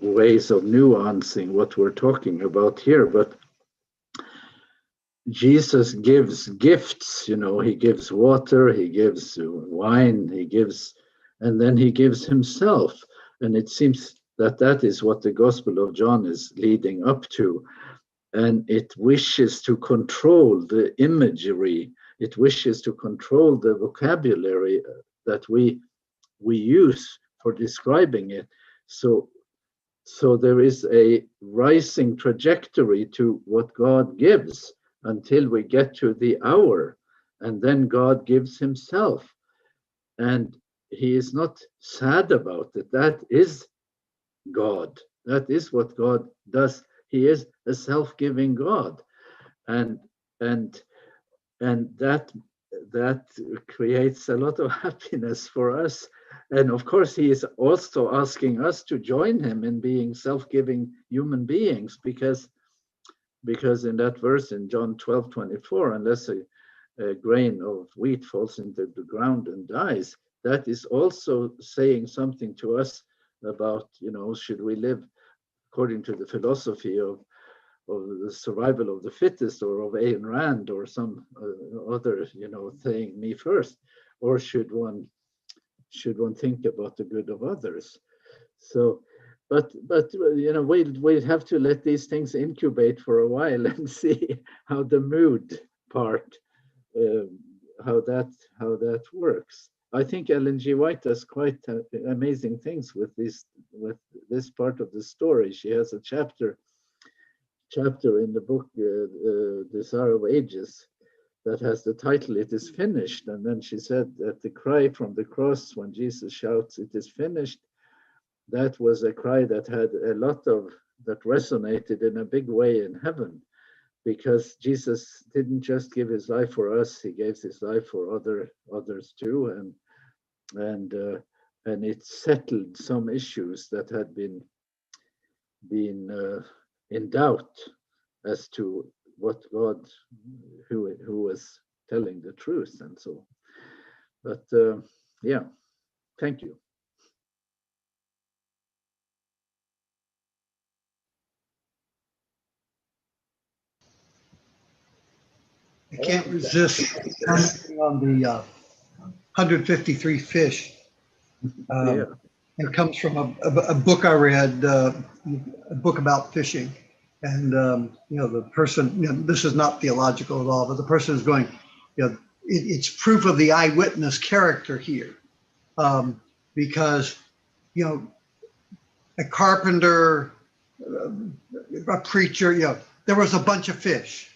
ways of nuancing what we're talking about here, but Jesus gives gifts, you know, he gives water, he gives wine, and then he gives himself. And it seems that is what the Gospel of John is leading up to. And it wishes to control the imagery. It wishes to control the vocabulary that we use for describing it. So there is a rising trajectory to what God gives until we get to the hour, and then God gives himself. And he is not sad about it. That is God. That is what God does. He is a self-giving God. And that creates a lot of happiness for us. And of course, he is also asking us to join him in being self-giving human beings, because in that verse in John 12:24, unless a grain of wheat falls into the ground and dies, that is also saying something to us about, you know, should we live according to the philosophy of the survival of the fittest, or of Ayn Rand, or some other, you know, thing, me first, or should one think about the good of others? So but you know, we'll have to let these things incubate for a while and see how the mood part, how that works. I think Ellen G. White does quite amazing things with this part of the story. She has a chapter in the book Desire of Ages that has the title "It is finished," and then she said that the cry from the cross when Jesus shouts "It is finished," that was a cry that had a lot of that resonated in a big way in heaven, because Jesus didn't just give his life for us; he gave his life for others too, and it settled some issues that had been in doubt as to what God, who was telling the truth, and so. But yeah, thank you. I can't resist commenting on the 153 fish. Yeah. It comes from a book I read, a book about fishing. And, you know, the person, you know, this is not theological at all, but the person is going, you know, it's proof of the eyewitness character here. Because, you know, a carpenter, a preacher, you know, there was a bunch of fish.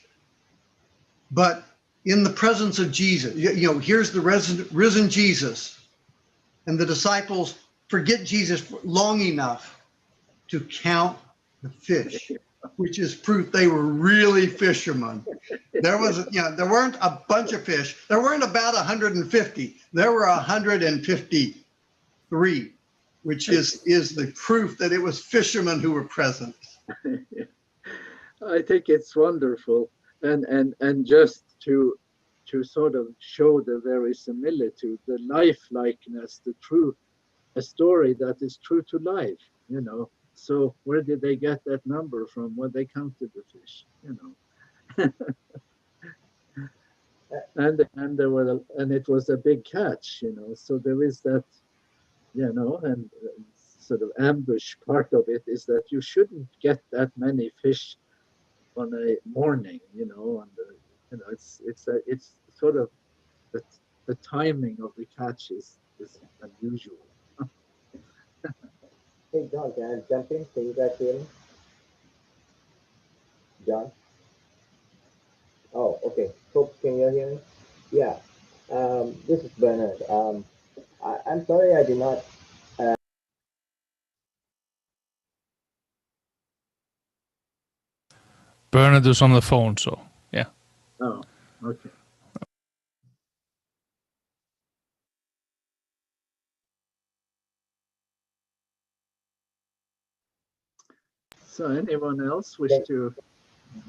But in the presence of Jesus, you know, here's the risen Jesus, and the disciples forget Jesus long enough to count the fish, which is proof they were really fishermen. There was, you know, there weren't a bunch of fish. There weren't about 150. There were 153, which is the proof that it was fishermen who were present. I think it's wonderful, and just to sort of show the verisimilitude, the lifelikeness, the truth, a story that is true to life, you know. So where did they get that number from when they counted the fish, you know? and there were, and it was a big catch, you know. So there is that, you know, and sort of ambush part of it is that you shouldn't get that many fish on a morning, you know, and you know, it's sort of the timing of the catch is unusual. Hey, John, can I jump in? Can you guys hear me? John? Oh, okay. Folks, can you hear me? Yeah. This is Bernard. I'm sorry I did not. Bernard is on the phone, so yeah. Oh, okay. So anyone else wish to?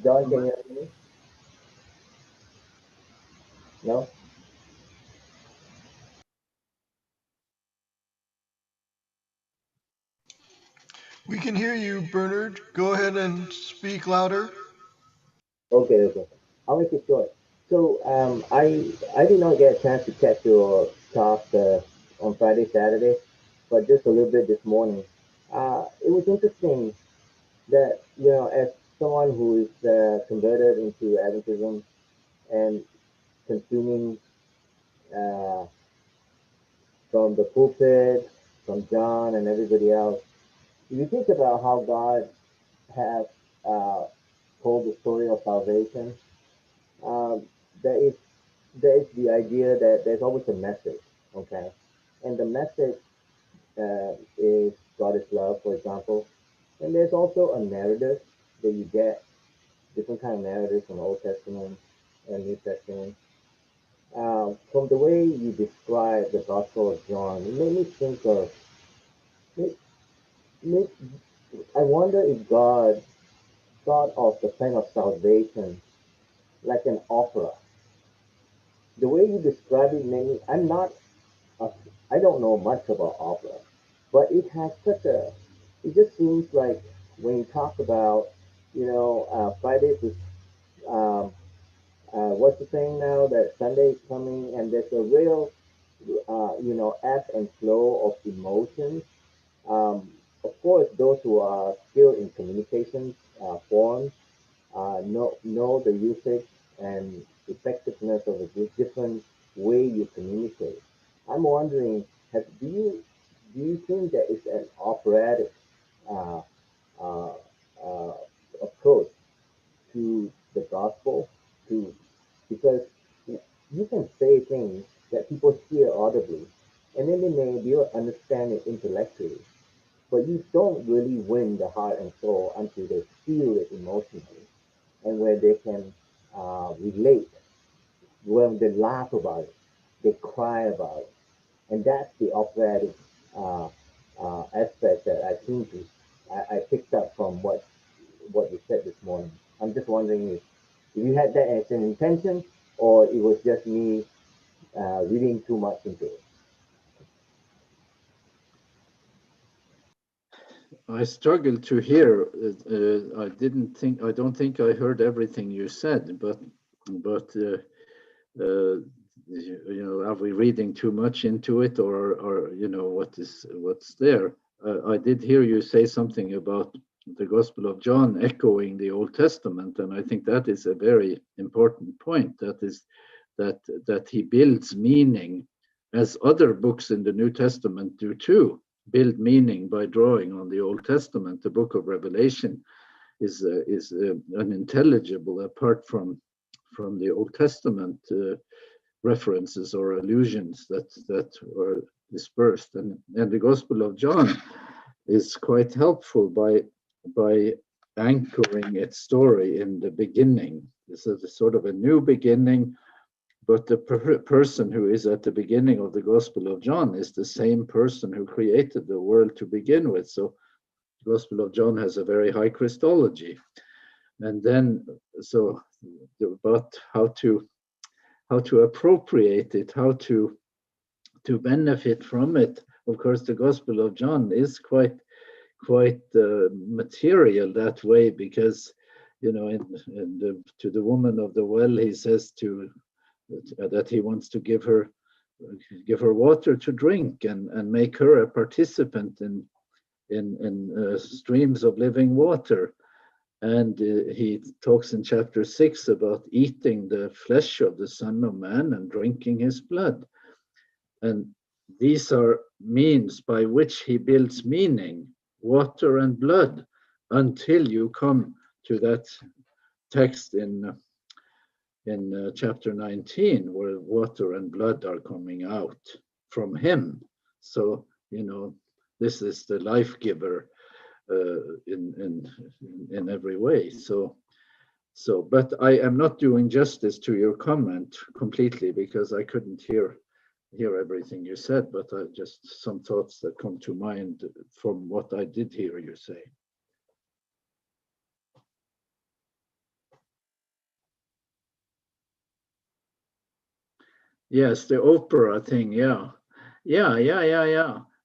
John, can you hear me? No? We can hear you, Bernard. Go ahead and speak louder. Okay. I'll make it short. So I did not get a chance to catch your talk on Friday, Saturday, but just a little bit this morning. It was interesting that, you know, as someone who is converted into Adventism and consuming uh, from the pulpit, from John and everybody else, if you think about how God has uh, told the story of salvation, um, there is the idea that there's always a message, okay, and the message is God is love, for example, and there's also a narrative that you get, different kind of narratives from the Old Testament and New Testament. From the way you describe the Gospel of John, it made me think of, it, made, I wonder if God thought of the plan of salvation like an opera. The way you describe it, many, a, I don't know much about opera, but it has such a, it just seems like when you talk about, you know, Friday is, um, what's the saying now that Sunday is coming and there's a real, you know, ebb and flow of emotions. Um, of course, those who are skilled in communication forms know the usage and effectiveness of a different way you communicate. I'm wondering, do you think that it's an operatic uh, uh, uh, approach to the gospel? To Because you can say things that people hear audibly, and then they may be able to understand it intellectually, but you don't really win the heart and soul until they feel it emotionally and where they can relate, when they laugh about it, they cry about it. And that's the operatic uh, aspect that I think I picked up from what you said this morning. I'm just wondering if you had that as an intention or it was just me reading too much into it. I struggled to hear. I don't think I heard everything you said, but are we reading too much into it, or what's there? I did hear you say something about the Gospel of John echoing the Old Testament, and I think that is a very important point. That is that he builds meaning, as other books in the New Testament do too. Build meaning by drawing on the Old Testament. The book of Revelation is unintelligible apart from the Old Testament references or allusions that were dispersed. And the Gospel of John is quite helpful by anchoring its story in the beginning. This is a sort of a new beginning, but the person who is at the beginning of the Gospel of John is the same person who created the world to begin with. So the Gospel of John has a very high Christology. And then, but how to appropriate it, how to benefit from it. Of course, the Gospel of John is quite material that way, because to the woman of the well, he says that he wants to give her water to drink and make her a participant in streams of living water. And he talks in chapter 6 about eating the flesh of the Son of Man and drinking his blood. And these are means by which he builds meaning, water and blood, until you come to that text in chapter 19, where water and blood are coming out from him. So, this is the life giver in every way. So, but I am not doing justice to your comment completely, because I couldn't hear everything you said, but just some thoughts that come to mind from what I did hear you say. Yes, the opera thing, yeah.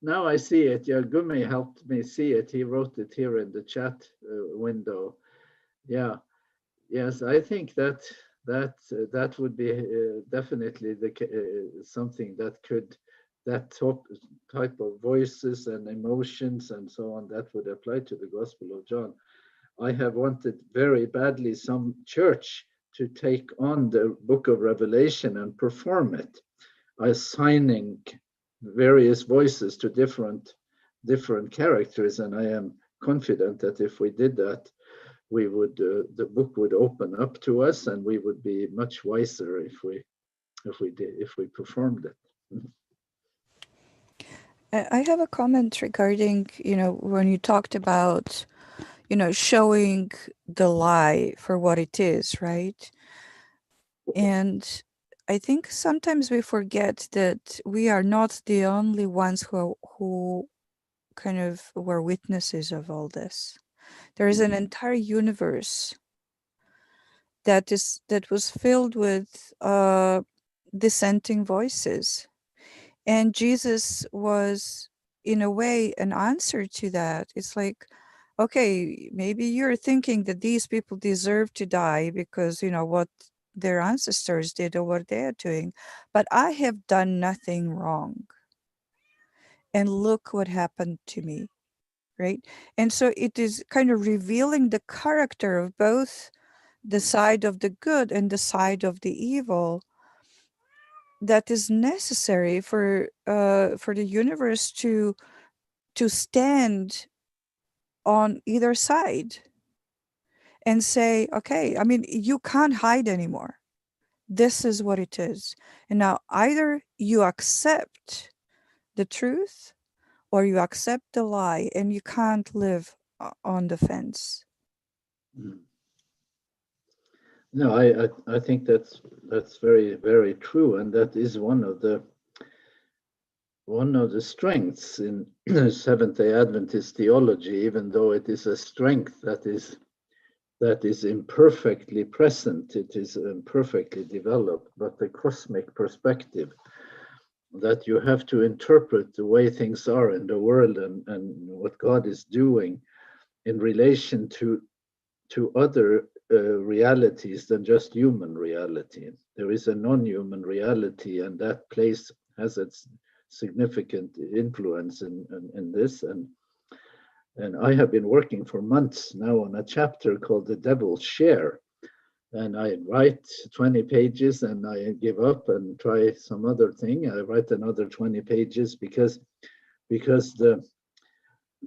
Now I see it. Yeah, Gumi helped me see it. He wrote it here in the chat window. Yeah, yes, I think that would be definitely something that type of voices and emotions and so on, that would apply to the Gospel of John. I have wanted very badly some church to take on the book of Revelation and perform it, assigning various voices to different characters. And I am confident that if we did that, we would the book would open up to us, and we would be much wiser if we performed it. I have a comment regarding, when you talked about, showing the lie for what it is, right? And I think sometimes we forget that we are not the only ones who kind of were witnesses of all this. There is an entire universe that was filled with dissenting voices. And Jesus was, in a way, an answer to that. It's like, okay, maybe you're thinking that these people deserve to die because, what their ancestors did or what they are doing. But I have done nothing wrong. And look what happened to me. right? And so it is kind of revealing the character of both the side of the good and the side of the evil that is necessary for the universe to stand on either side and say, okay, I mean, you can't hide anymore. This is what it is. And now either you accept the truth or you accept the lie, and you can't live on the fence. No, I think that's very, very true, and that is one of the strengths in Seventh-day Adventist theology, even though it is a strength that is imperfectly present, it is imperfectly developed, but the cosmic perspective that you have to interpret the way things are in the world and what God is doing in relation to other realities than just human reality. There is a non-human reality, and that place has its significant influence in this. And I have been working for months now on a chapter called The Devil's Share. And I write 20 pages and I give up and try some other thing. I write another 20 pages because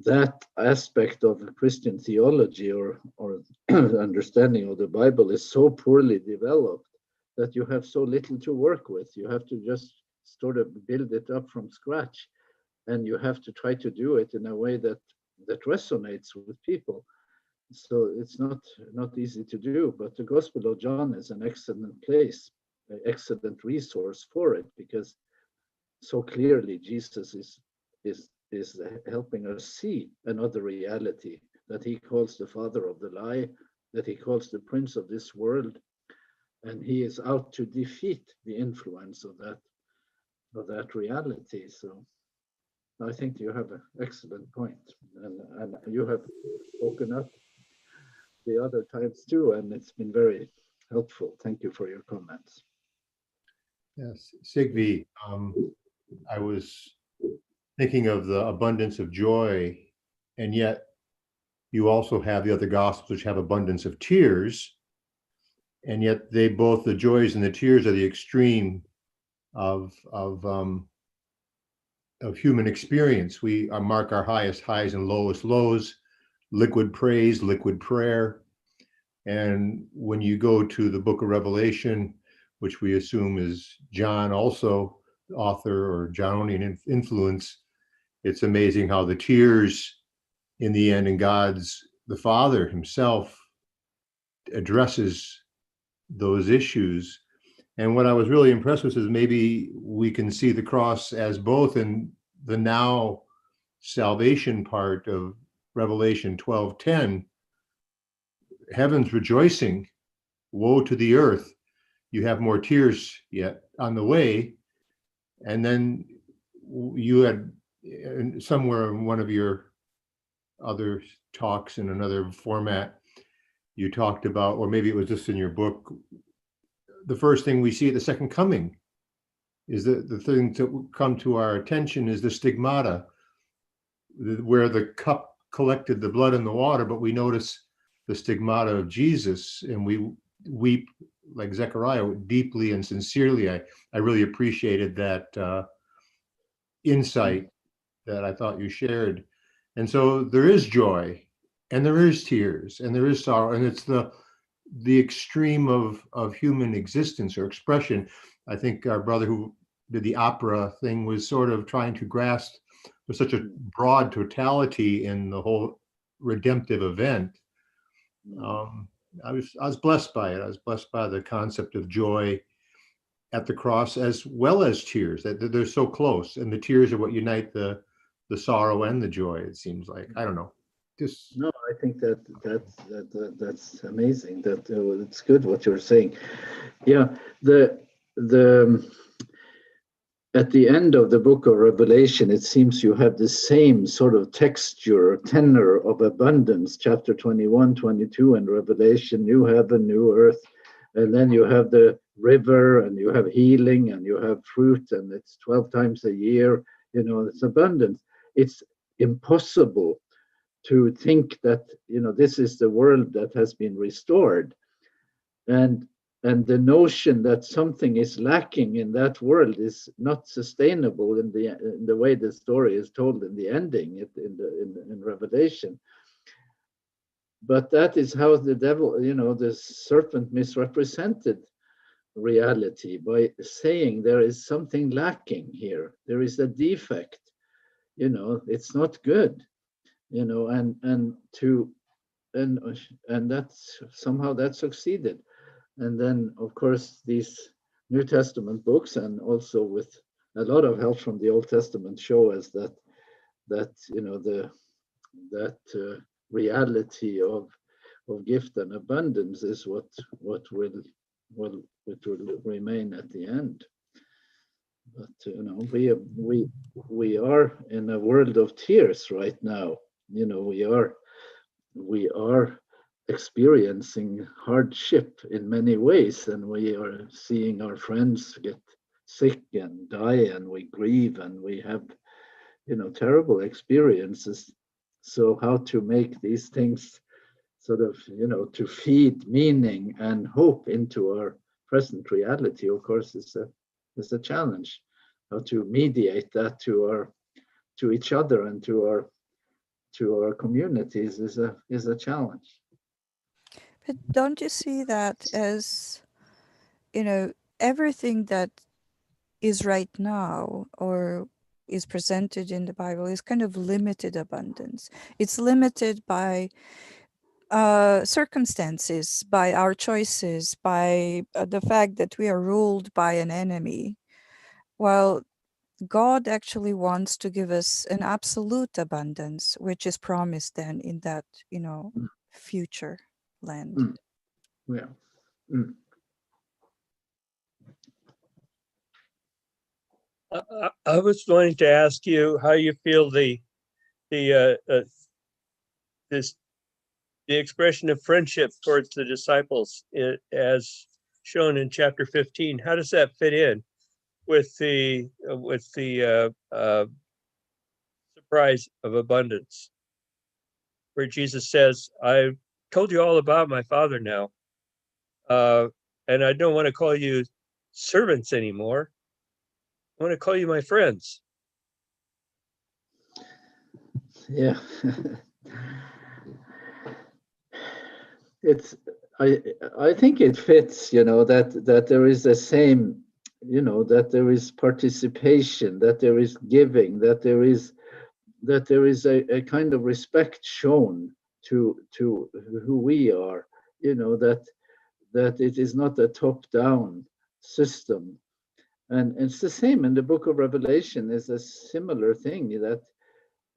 that aspect of Christian theology or understanding of the Bible is so poorly developed that you have so little to work with. You have to just sort of build it up from scratch, and you have to try to do it in a way that resonates with people. So it's not easy to do, but the Gospel of John is an excellent place, an excellent resource for it, because so clearly Jesus is helping us see another reality that he calls the father of the lie, that he calls the prince of this world, and he is out to defeat the influence of that reality. So I think you have an excellent point, and you have spoken up the other times too, and it's been very helpful. Thank you for your comments. Yes, Sigve, I was thinking of the abundance of joy, and yet you also have the other gospels which have abundance of tears, and yet they both, the joys and the tears, are the extreme of human experience. We mark our highest highs and lowest lows, liquid praise, liquid prayer. And when you go to the book of Revelation, which we assume is John also author or Johnian influence, it's amazing how the tears in the end, and the Father himself addresses those issues. And what I was really impressed with is maybe we can see the cross as both in the now salvation part of Revelation 12:10, heaven's rejoicing, woe to the earth, you have more tears yet on the way. And then you had somewhere in one of your other talks in another format, you talked about, or maybe it was just in your book, the first thing we see at the second coming is the thing to come to our attention is the stigmata, where the cup collected the blood and the water, but we notice the stigmata of Jesus, and we weep like Zechariah deeply and sincerely. I really appreciated that insight that I thought you shared. And so there is joy, and there is tears, and there is sorrow, and it's the extreme of human existence or expression. I think our brother who did the opera thing was sort of trying to grasp with such a broad totality in the whole redemptive event. I was blessed by it. I was blessed by the concept of joy at the cross as well as tears, that they're so close, and the tears are what unite the sorrow and the joy, it seems like. I don't know. No, I think that's amazing. That it's good what you're saying. Yeah, the at the end of the book of Revelation, it seems you have the same sort of texture or tenor of abundance, chapter 21, 22 in Revelation, new heaven, new earth. And then you have the river, and you have healing, and you have fruit, and it's 12 times a year. It's abundance. It's impossible to think that, this is the world that has been restored, and the notion that something is lacking in that world is not sustainable in the way the story is told in the ending, in Revelation. But that is how the devil, the serpent misrepresented reality by saying there is something lacking here. There is a defect, it's not good, and that's somehow that succeeded. And then, of course, these New Testament books, and also with a lot of help from the Old Testament, show us that reality of gift and abundance is what will remain at the end. But we are in a world of tears right now. We are experiencing hardship in many ways, and we are seeing our friends get sick and die, and we grieve, and we have terrible experiences. So how to make these things sort of to feed meaning and hope into our present reality, of course, is a challenge. How to mediate that to each other and to our communities is a challenge. But don't you see that as, everything that is right now or is presented in the Bible is kind of limited abundance. It's limited by circumstances, by our choices, by the fact that we are ruled by an enemy. While God actually wants to give us an absolute abundance, which is promised then in that, future land. Yeah. I was going to ask you how you feel the expression of friendship towards the disciples, as shown in chapter 15. How does that fit in with the surprise of abundance, where Jesus says, "I told you all about my Father now, and I don't want to call you servants anymore. I want to call you my friends." Yeah. I think it fits, that there is the same, that there is participation, that there is giving, that there is a kind of respect shown to who we are, that it is not a top-down system. And it's the same in the book of Revelation. Is a similar thing,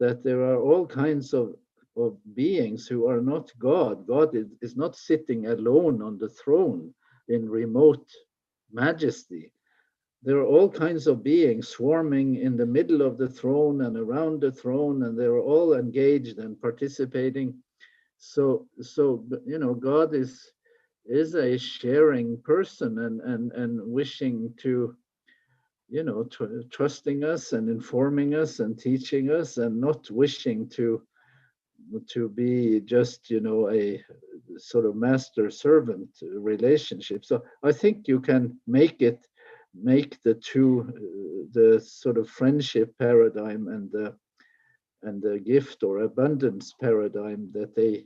that there are all kinds of beings who are not God. God is not sitting alone on the throne in remote majesty. There are all kinds of beings swarming in the middle of the throne and around the throne, and they're all engaged and participating. So God is a sharing person, and wishing to, trusting us and informing us and teaching us, and not wishing to be just, a sort of master-servant relationship. So I think you can make the two, the sort of friendship paradigm and the gift or abundance paradigm, that they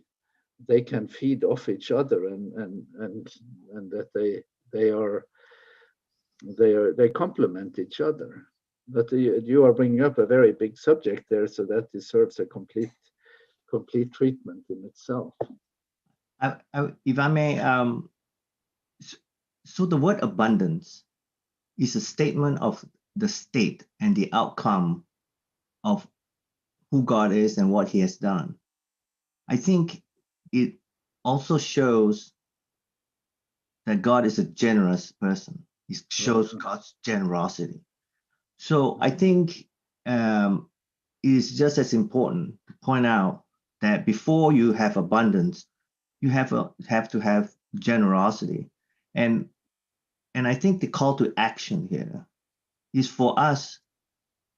can feed off each other, and that they complement each other. But you are bringing up a very big subject there, so that deserves a complete treatment in itself. If I may, so the word abundance is a statement of the state and the outcome of who God is and what he has done. I think it also shows that God is a generous person. It shows God's generosity. So I think it is just as important to point out that before you have abundance, you have to have generosity. And I think the call to action here is for us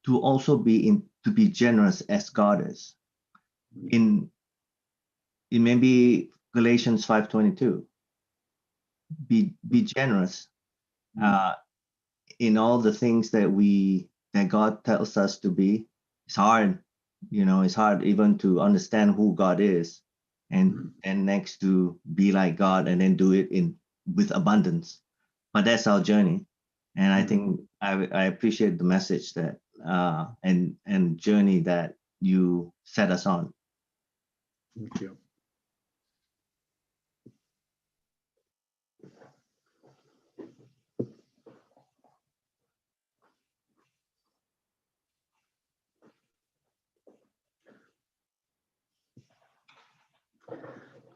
to also be generous as God is. In it may be Galatians 5:22. Be generous in all the things that God tells us to be. It's hard, it's hard even to understand who God is, and next to be like God and then do it with abundance. But that's our journey, and I think I appreciate the message that and journey that you set us on. Thank you.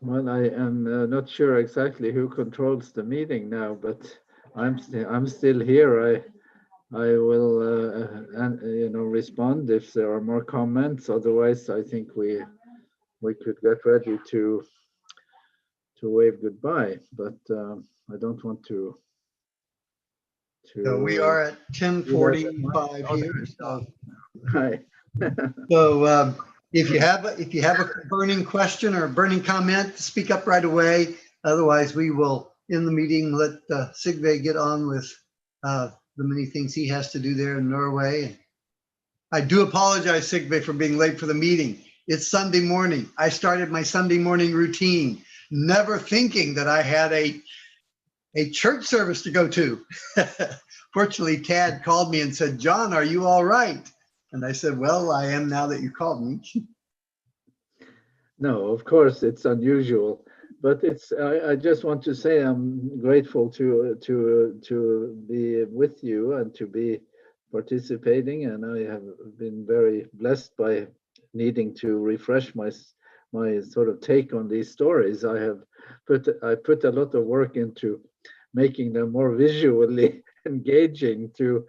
Well, I am not sure exactly who controls the meeting now, but I'm still here. I will respond if there are more comments. Otherwise, I think we could get ready to wave goodbye. But I don't want to. So we are at 10:45 here. So, Hi. so if you have a burning question or a burning comment, speak up right away. Otherwise, we will end the meeting. Let Sigve get on with the many things he has to do there in Norway. I do apologize, Sigve, for being late for the meeting. It's Sunday morning. I started my Sunday morning routine, never thinking that I had a church service to go to. Fortunately, Tad called me and said, "John, are you all right?" And I said, "Well, I am now that you called me." No, of course, it's unusual, but I just want to say I'm grateful to be with you and to be participating, and I have been very blessed by needing to refresh my sort of take on these stories. I put a lot of work into making them more visually engaging to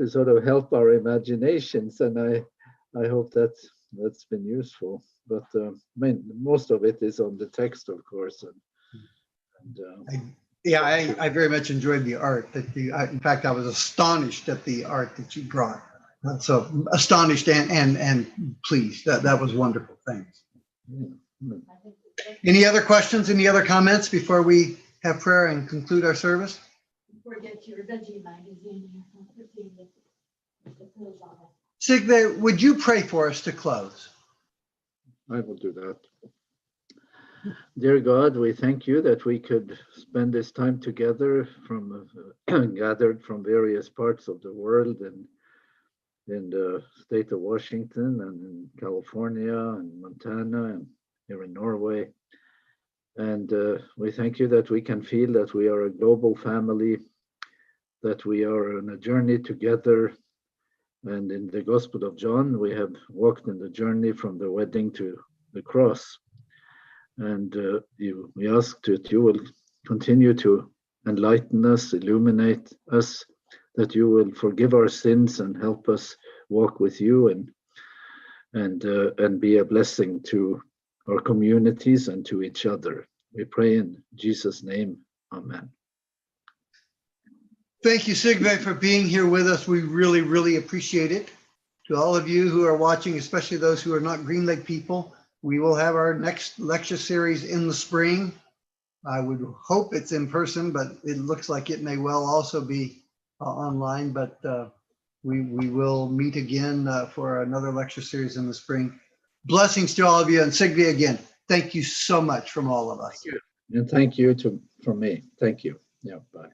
sort of help our imaginations, and I hope that's been useful. But I mean, most of it is on the text, of course. I very much enjoyed the art that in fact, I was astonished at the art that you brought. So astonished and pleased. That was wonderful. Thanks. Any other questions? Any other comments before we have prayer and conclude our service? Before we get to your veggie magazine, Sigve, would you pray for us to close? I will do that. Dear God, we thank you that we could spend this time together gathered from various parts of the world and in the state of Washington and in California and Montana and here in Norway. And we thank you that we can feel that we are a global family, that we are on a journey together. And in the Gospel of John, we have walked in the journey from the wedding to the cross. And we ask that you will continue to enlighten us, illuminate us, that you will forgive our sins and help us walk with you and be a blessing to our communities and to each other. We pray in Jesus' name. Amen. Thank you, Sigve, for being here with us. We really, really appreciate it. To all of you who are watching, especially those who are not Green Lake people, we will have our next lecture series in the spring. I would hope it's in person, but it looks like it may well also be online. But we will meet again for another lecture series in the spring. Blessings to all of you, and Sigve again. Thank you so much from all of us. Thank you. And thank you from me. Thank you. Yeah, bye.